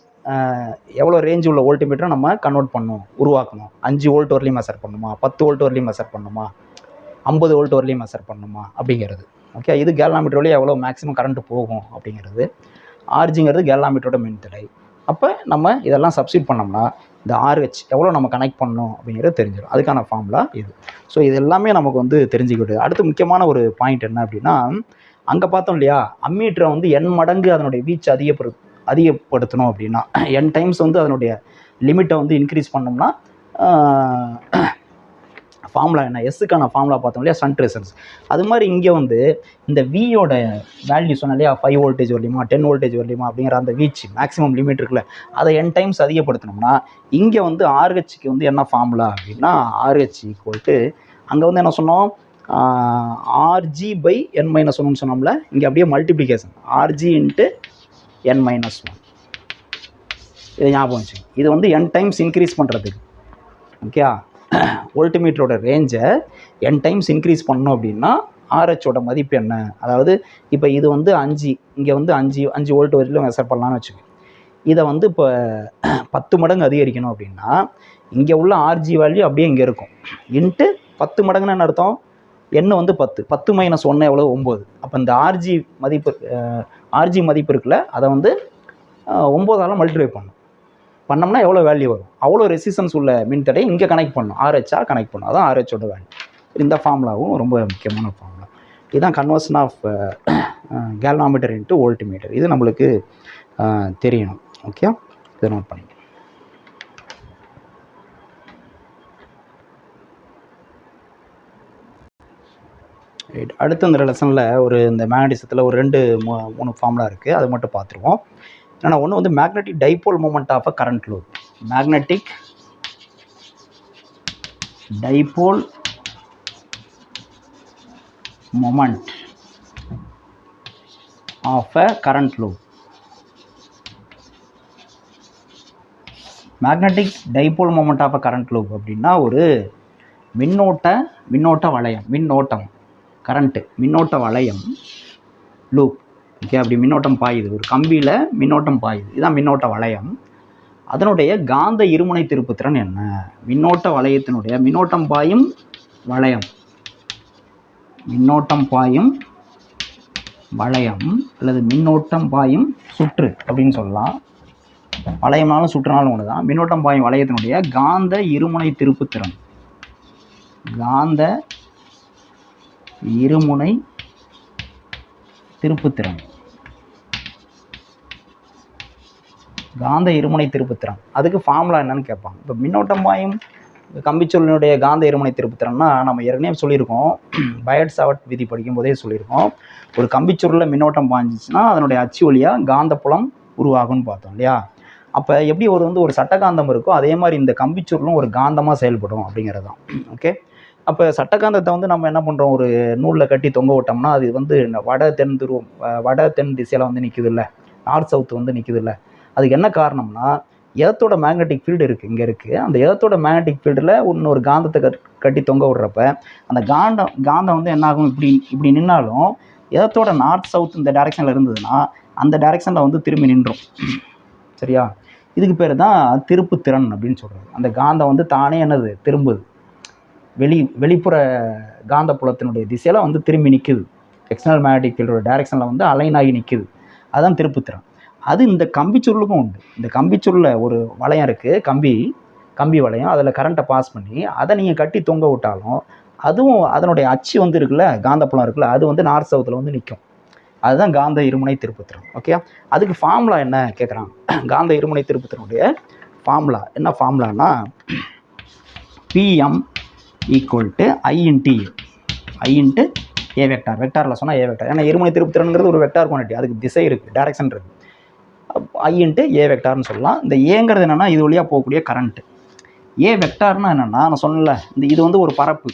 Speaker 1: எவ்வளோ ரேஞ்ச் உள்ள வோல்ட்மீட்டரை நம்ம கன்வெர்ட் பண்ணணும், உருவாக்கணும். 5 வோல்ட் வரலையும் மெஷர் பண்ணணுமா, 10 வோல்ட் வரலையும் மெஷர் பண்ணணுமா, 50 வோல்ட் வரலையும் மெஷர் பண்ணணுமா அப்படிங்கிறது. ஓகே, இது கேல்வாமீட்டர் வழியாக எவ்வளோ மேக்ஸிமம் கரண்ட் போகும் அப்படிங்கிறது. ஆர்ஜிங்கிறது கேல்வாமீட்டரோட மின்தடை. அப்போ நம்ம இதெல்லாம் சப்ஸ்டிட் பண்ணோம்னா இந்த ஆர்ஹெச் எவ்வளோ நம்ம கனெக்ட் பண்ணணும் அப்படிங்கிறது தெரிஞ்சிடும். அதுக்கான ஃபார்முலா இது. ஸோ இது எல்லாமே நமக்கு வந்து தெரிஞ்சுக்கிட்டு அடுத்து முக்கியமான ஒரு பாயிண்ட் என்ன அப்படின்னா, அங்கே பார்த்தோம் இல்லையா, அம்மீட்டரை வந்து n மடங்கு அதனுடைய வீச்சு அதிகப்படுத்தணும் அப்படின்னா, n டைம்ஸ் வந்து அதனுடைய லிமிட்டை வந்து இன்க்ரீஸ் பண்ணோம்னா ஃபார்முலா என்ன, எஸ்ஸுக்கான ஃபார்முலா பார்த்தோம் இல்லையா, ஷண்ட் ரெசிஸ்டன்ஸ். அது மாதிரி இங்கே வந்து இந்த வியோட வேல்யூ சொன்னேன் இல்லையா, 5 வோல்டேஜ் வரலையுமா 10 வோல்டேஜ் வரலையுமா அப்படிங்கிற அந்த வீச்சு மேக்ஸிமம் லிமிட் இருக்குல்ல, அதை n டைம்ஸ் அதிகப்படுத்தணும்னா இங்கே வந்து ஆர்ஹெச்சுக்கு வந்து என்ன ஃபார்முலா அப்படின்னா, ஆர்ஹெச் ஈக்குவல் அங்கே வந்து என்ன சொன்னோம், RG/n-1 சொன்னோம்ல, இங்கே அப்படியே மல்டிப்ளிகேஷன் RG × n-1. இது ஞாபகம் வச்சுங்க. இது வந்து n டைம்ஸ் இன்க்ரீஸ் பண்ணுறதுக்கு. ஓகே, வோல்ட்மீட்டரோட ரேஞ்சை n டைம்ஸ் இன்க்ரீஸ் பண்ணோம் அப்படின்னா ஆர்ஹெச்சோட மதிப்பு என்ன, அதாவது இப்போ இது வந்து 5, இங்கே வந்து 5 வோல்ட் வரையிலும் மெஷர் பண்ணலான்னு வச்சுக்கோங்க. இதை வந்து இப்போ 10 மடங்கு அதிகரிக்கணும் அப்படின்னா இங்கே உள்ள RG வேல்யூ அப்படியே இங்கே இருக்கும், இன்ட்டு 10 மடங்குன்னு என்ன அர்த்தம், n வந்து 10, 10 - 1 எவ்வளோ, 9. அப்போ இந்த RG மதிப்பு இருக்குல்ல, அதை வந்து 9ஆல் மல்டிப்ளை பண்ணோம்னா எவ்வளோ வேல்யூ வரும், அவ்வளோ ரெசிஸ்டன்ஸ் உள்ள மின்தடை இங்கே கனெக்ட் பண்ணணும், ஆர்ஹெச்சாக கனெக்ட் பண்ணணும். அதான் ஆர்ஹெச்சோட வேல்யூ. இந்த ஃபார்முலாவும் ரொம்ப முக்கியமான ஃபார்முலா. இதுதான் கன்வர்ஷன் ஆஃப் கேல்வானோமீட்டர் இன்ட்டு வோல்ட்மீட்டர். இது நம்மளுக்கு தெரியணும். ஓகே, இதை நோட் பண்ணிக்க. ரைட், அடுத்த இந்த லெசனில் இந்த மேக்னடிசத்தில் ஒரு 2-3 ஃபார்முலா இருக்குது, அது மட்டும் பார்த்துருவோம். ஏன்னா ஒன்று வந்து magnetic dipole moment of a current loop, magnetic dipole moment of a current loop. Magnetic dipole moment of a current loop அப்படின்னா ஒரு மின்னோட்ட வளையம், மின்னோட்ட வளையம் லூப். ஓகே, அப்படி மின்னோட்டம் பாயுது, ஒரு கம்பியில் மின்னோட்டம் பாயுது, இதுதான் மின்னோட்ட வளையம். அதனுடைய காந்த இருமுனை திருப்புத்திறன் என்ன, மின்னோட்ட வளையத்தினுடைய மின்னோட்டம் பாயும் வளையம் அல்லது மின்னோட்டம் பாயும் சுற்று அப்படின்னு சொல்லலாம். வளையம்னாலும் சுற்றுனாலும் ஒன்று தான். மின்னோட்டம் பாயும் வளையத்தினுடைய காந்த இருமுனை திருப்புத்திறன், காந்த இருமுனை திருப்புத்திறன், அதுக்கு ஃபார்முலா என்னன்னு கேட்பாங்க. இப்போ மின்னோட்டம் பாயும் கம்பிச்சொல்லினுடைய காந்த இருமுனை திருப்புத்திறன்னா நம்ம ஏற்கனவே சொல்லியிருக்கோம், பயட்-சாவர்ட் விதி படிக்கும் போதே சொல்லியிருக்கோம். ஒரு கம்பிச்சொல்லில் மின்னோட்டம் பாய்ஞ்சிச்சுன்னா அதனுடைய அச்சு வழியாக காந்தப்புலம் உருவாகும்னு பார்த்தோம் இல்லையா. அப்போ எப்படி ஒரு சட்டகாந்தம் இருக்கோ அதே மாதிரி இந்த கம்பிச்சொல்லும் ஒரு காந்தமாக செயல்படும் அப்படிங்கிறது தான். ஓகே, அப்போ சட்டகாந்தத்தை வந்து நம்ம என்ன பண்ணுறோம், ஒரு நூலில் கட்டி தொங்க விட்டோம்னா அது வந்து வட தென் திசையில் வந்து நிற்குது இல்லை, நார்த் சவுத் வந்து நிற்குது இல்லை. அதுக்கு என்ன காரணம்னா எர்த்தோட மேக்னெட்டிக் ஃபீல்டு இருக்குது, இங்கே இருக்குது. அந்த எர்த்தோட மேக்னெட்டிக் ஃபீல்டில் இன்னொரு காந்தத்தை கட்டி தொங்க விடுறப்ப அந்த காந்தம் வந்து என்னாகும், இப்படி நின்னாலும் எர்த்தோட நார்த் சவுத் இந்த டைரெக்ஷனில் இருந்ததுன்னா அந்த டைரெக்ஷனில் வந்து திரும்பி நின்றோம். சரியா, இதுக்கு பேர் தான் திருப்புத்திறன் அப்படின்னு சொல்கிறது. அந்த காந்தம் வந்து தானே என்னது திரும்புது, வெளிப்புற காந்த புலத்தினுடைய திசையில் வந்து திரும்பி நிற்குது, எக்ஸ்டர்னல் மேக்னெட்டிக் ஃபீல்டோட டைரெக்ஷனில் வந்து அலைன் ஆகி நிற்குது. அதுதான் திருப்புத்திறன். அது இந்த கம்பிச்சுருளுக்கும் உண்டு. இந்த கம்பிச்சுருளில் ஒரு வளையம் இருக்குது, கம்பி வளையம், அதில் கரண்ட்டை பாஸ் பண்ணி அதை நீங்கள் கட்டி தொங்க விட்டாலும் அதுவும் அதனுடைய அச்சு வந்து இருக்குல்ல, காந்தப்புலம் இருக்குல்ல, அது வந்து நார்த் சவுத்தில் வந்து நிற்கும். அதுதான் காந்த இருமுனை திருப்புத்திறன். ஓகே, அதுக்கு ஃபார்முலா என்ன கேட்குறாங்க. காந்த இருமுனை திருப்புத்திறனுடைய ஃபார்முலா என்ன, ஃபார்முலானா PM = I × A வெக்டார். வெக்டாரில் சொன்னால் A வெக்டார், ஏன்னா இருமுனை திருப்புத்திறனுங்கிறது ஒரு வெக்டார் குவான்டிட்டி, அதுக்கு திசை இருக்குது, டைரக்ஷன் இருக்குது. I × A வெக்டார்னு சொல்லலாம். இந்த ஏங்கிறது என்னென்னா இது வழியாக போகக்கூடிய கரண்ட்டு. A வெக்டார்னா என்னென்னா நான் சொன்னல, இது வந்து ஒரு பரப்பு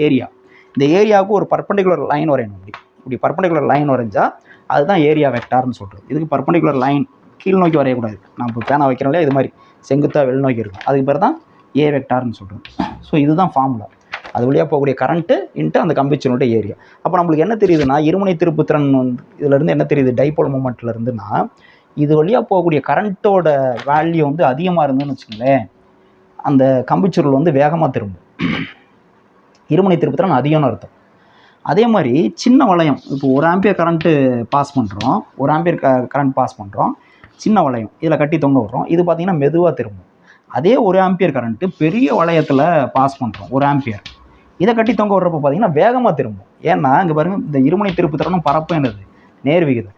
Speaker 1: ஏரியா, இந்த ஏரியாவுக்கு ஒரு பர்பண்டிகுலர் லைன் வரையணும். இப்படி பர்பண்டிகுலர் லைன் வரைஞ்சால் அதுதான் ஏரியா வெக்டார்னு சொல்கிறது. இதுக்கு பர்பண்டிகுலர் லைன் கீழ் நோக்கி வரையக்கூடாது, நான் இப்போ பேனா வைக்கிறோம் இல்லையா, இது மாதிரி செங்குத்தாக வெளிநோக்கி இருக்கும், அதுக்கு பேர் தான் A வெக்டார்னு சொல்கிறது. ஸோ இதுதான் ஃபார்முலா, அது வழியாக போகக்கூடிய கரண்ட்டு இன்ட்டு அந்த கம்பிச்சனுடைய ஏரியா. அப்போ நம்மளுக்கு என்ன தெரியுதுன்னா இருமுனை திருப்புத்திறன் வந்து இதிலேருந்து என்ன தெரியுது, டைபோல் மூமெண்ட்லேருந்துன்னா இது வழியாக போகக்கூடிய கரண்ட்டோட வேல்யூ வந்து அதிகமாக இருந்துன்னு வச்சுக்கோங்களேன், அந்த கம்பிச்சுருள் வந்து வேகமாக திரும்பும். இருமுனை திருப்புத்திறன் அதிகம்னு அர்த்தம். அதே மாதிரி சின்ன வளையம், இப்போ 1 ஆம்பியர் கரண்ட்டு பாஸ் பண்ணுறோம், 1 ஆம்பியர் கரண்ட் பாஸ் பண்ணுறோம், சின்ன வளையம் இதில் கட்டி தொங்க விடுறோம், இது பார்த்திங்கன்னா மெதுவாக திரும்பும். அதே 1 ஆம்பியர் கரண்ட்டு பெரிய வளையத்தில் பாஸ் பண்ணுறோம், 1 ஆம்பியர், இதை கட்டி தொங்க விடுறப்ப பார்த்தீங்கன்னா வேகமாக திரும்பும். ஏன்னா இங்கே பாருங்கள், இந்த இருமுனை திருப்பு திறனும் பரப்பு என்னது நேர் விகிதம்.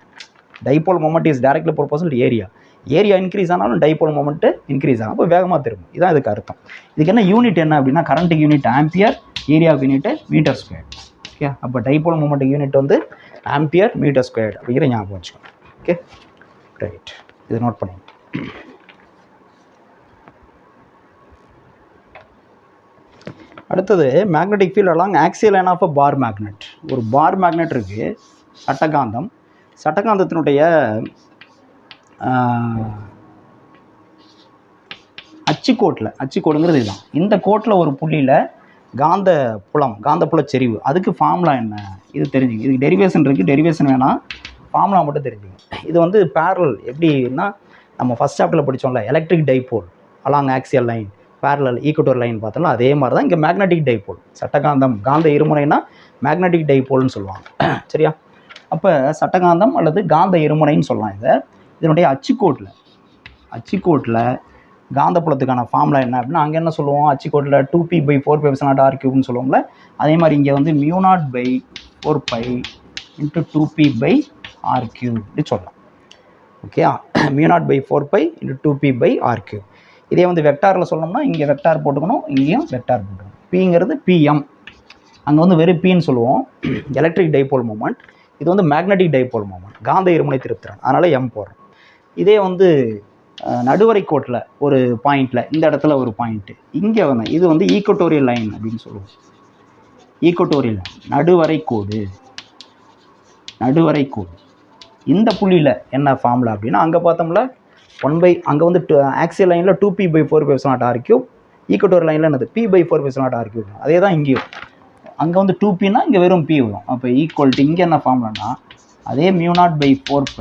Speaker 1: Dipole moment is directly proportional to area. Area increase ஆனாலும் டைபோல் மொமெண்ட்டு இன்க்ரீஸ் ஆகும், அப்போ வேகமாக திரும்பும். இதுதான் இதுக்கு அர்த்தம். இதுக்கு என்ன யூனிட் என்ன அப்படின்னா, கரண்ட்டுக்கு யூனிட் ஆம்பியர், ஏரியாவுக்கு யூனிட் மீட்டர் ஸ்கொயர். ஓகே, அப்போ டைபோல் மொமெண்ட்டுக்கு யூனிட் வந்து ஆம்பியர் மீட்டர் ஸ்கொயர் அப்படிங்கிற ஞாபகம் வச்சுக்கோங்க. ஓகே ரைட், இதை நோட் பண்ணுங்க. அடுத்தது magnetic field along axial line of a bar magnet. ஒரு பார் மேக்னெட் இருக்குது, சட்டகாந்தம். சட்டகாந்தத்தினுடைய அச்சுக்கோடுங்கிறது இதுதான். இந்த கோட்டில் ஒரு புள்ளியில் காந்தப்புல செறிவு, அதுக்கு ஃபார்முலா என்ன இது தெரிஞ்சுங்க. இதுக்கு டெரிவேஷன் இருக்குது, டெரிவேஷன் வேணாம், ஃபார்முலா மட்டும் தெரிஞ்சுங்க. இது வந்து பேரலல் எப்படின்னா, நம்ம ஃபஸ்ட் சாப்டரில் படித்தோம்ல, electric dipole along axial line parallel equator line பார்த்தோம்ல, அதே மாதிரி தான் இங்கே மேக்னெட்டிக் டைபோல். சட்டகாந்தம் காந்த இருமுனைனா மேக்னெட்டிக் டைபோல்னு சொல்லுவாங்க. சரியா? அப்போ சட்டகாந்தம் அல்லது காந்த இருமுனைன்னு சொல்லலாம். இதனுடைய அச்சுக்கோட்டில் காந்தப்புலத்துக்கான ஃபார்முலா என்ன அப்படின்னா, அங்கே என்ன சொல்லுவோம், அச்சுக்கோட்டில் 2p/4π/r³ சொல்லுவோம்ல, அதே மாதிரி இங்கே வந்து μ0/4π × 2p/r³ இப்படி சொல்லலாம். Okay, μ0/4π × 2p/r³. இதே வந்து வெக்டாரில் சொல்லணும்னா இங்கே வெக்டார் போட்டுக்கணும், இங்கேயும் வெக்டார் போட்டுக்கணும். பிங்கிறது பிஎம், அங்கே வந்து வெறும் பின்னு சொல்லுவோம், எலக்ட்ரிக் டைபோல் மூமெண்ட். இது வந்து மேக்னெட்டிக் டைபோல் மூமெண்ட், காந்த இருமுனை திருப்புத்திறன், அதனால் எம் போடுறோம். இதே வந்து நடுவரை கோட்டில் ஒரு பாயிண்டில், இந்த இடத்துல ஒரு பாயிண்ட்டு இங்கே வந்து இது வந்து ஈக்குவட்டோரியல் லைன் அப்படின்னு சொல்லுவோம். ஈக்குவட்டோரியல் லைன், நடுவரை கோடு. இந்த புள்ளியில் என்ன ஃபார்முலா அப்படின்னா, அங்கே பார்த்தோம்ல அங்கே வந்து ஆக்சியல் லைனில் 2p/4π/r³, ஈக்குவட்டோரியல் லைனில் என்னது p/4π/r³. அதே தான் இங்கேயும், அங்கே வந்து 2pனா இங்கே வெறும் p வரும். அப்போ ஈக்குவல் டு இங்கே என்ன ஃபார்முலானா, அதே μ0/4π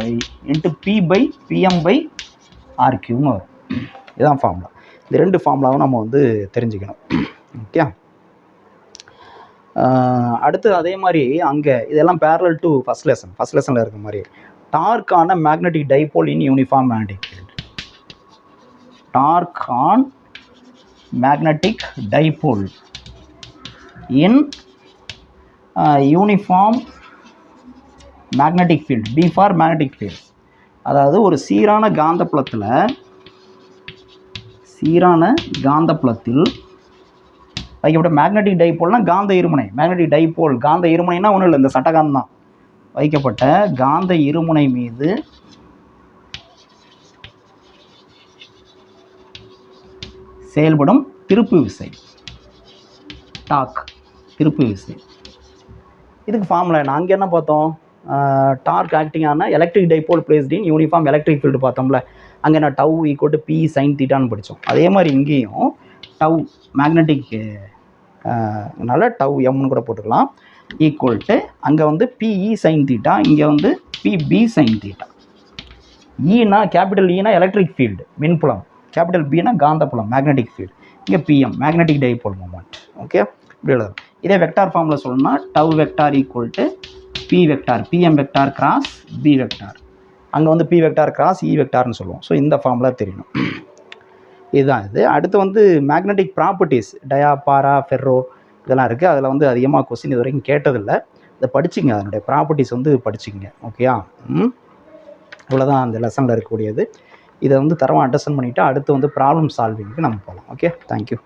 Speaker 1: × p/pm/r³ வரும். இதுதான் ஃபார்முலா. இந்த ரெண்டு ஃபார்முலாவும் நம்ம வந்து தெரிஞ்சுக்கணும். ஓகே, அடுத்து அதே மாதிரி அங்கே இதெல்லாம் பேரலல் டு ஃபஸ்ட் லெசனில் இருக்க மாதிரி torque on magnetic dipole in uniform magnetic field. Torque on magnetic dipole in uniform magnetic field, T for magnetic field. அதாவது ஒரு சீரான காந்தப்புலத்தில் வைக்கப்பட்ட மேக்னெட்டிக் டைபோல்னா காந்த இருமுனை. மேக்னெட்டிக் டைபோல் காந்த இருமுனைனா ஒன்றும் இல்லை, இந்த சட்டகாந்தம் தான். வைக்கப்பட்ட காந்த இருமுனை மீது செயல்படும் திருப்பு விசை, திருப்பு விசை. இதுக்கு ஃபார்முலா என்ன? அங்கே என்ன பார்த்தோம், torque acting on electric dipole placed in uniform electric field பார்த்தோம்ல, அங்கே நான் tau equal to p sin θ படித்தோம். அதே மாதிரி இங்கேயும் டவ் மேக்னெட்டிக் அதனால் டவ் எம்னு கூட போட்டுக்கலாம், ஈக்குவல் டு அங்கே வந்து pe sin θ, இங்கே வந்து pb sin θ. ஈனா கேபிட்டல் ஈனா எலக்ட்ரிக் ஃபீல்டு மின்புலம், கேபிட்டல் பினா காந்தப்புலம் மேக்னெட்டிக் ஃபீல்டு, இங்கே பிஎம் மேக்னெட்டிக் டைபோல் மூமெண்ட். ஓகே, இப்படி எழுதலாம். இதே வெக்டார் ஃபார்மில் சொல்லணும்னா tau vector equal to P vector PM vector cross B vector, அங்கே வந்து பி வெக்டார் கிராஸ் இ வெக்டார்னு சொல்லுவோம். ஸோ இந்த ஃபார்முலா தெரியணும். இதுதான் இது. அடுத்து வந்து magnetic properties, dia, para, ferro இதெல்லாம் இருக்குது. அதில் வந்து அதிகமாக கொஸ்டின் இது வரைக்கும் கேட்டதில்லை. இதை படிச்சிங்க, அதனுடைய ப்ராப்பர்ட்டிஸ் வந்து படிச்சிங்க. ஓகேயா? இவ்வளோதான் அந்த லெசனில் இருக்கக்கூடியது. இதை வந்து தரமாக அண்டர்ஸ்டாண்ட் பண்ணிவிட்டு அடுத்து வந்து ப்ராப்ளம் சால்விங்க்கு நம்ம போகலாம். Okay, thank you.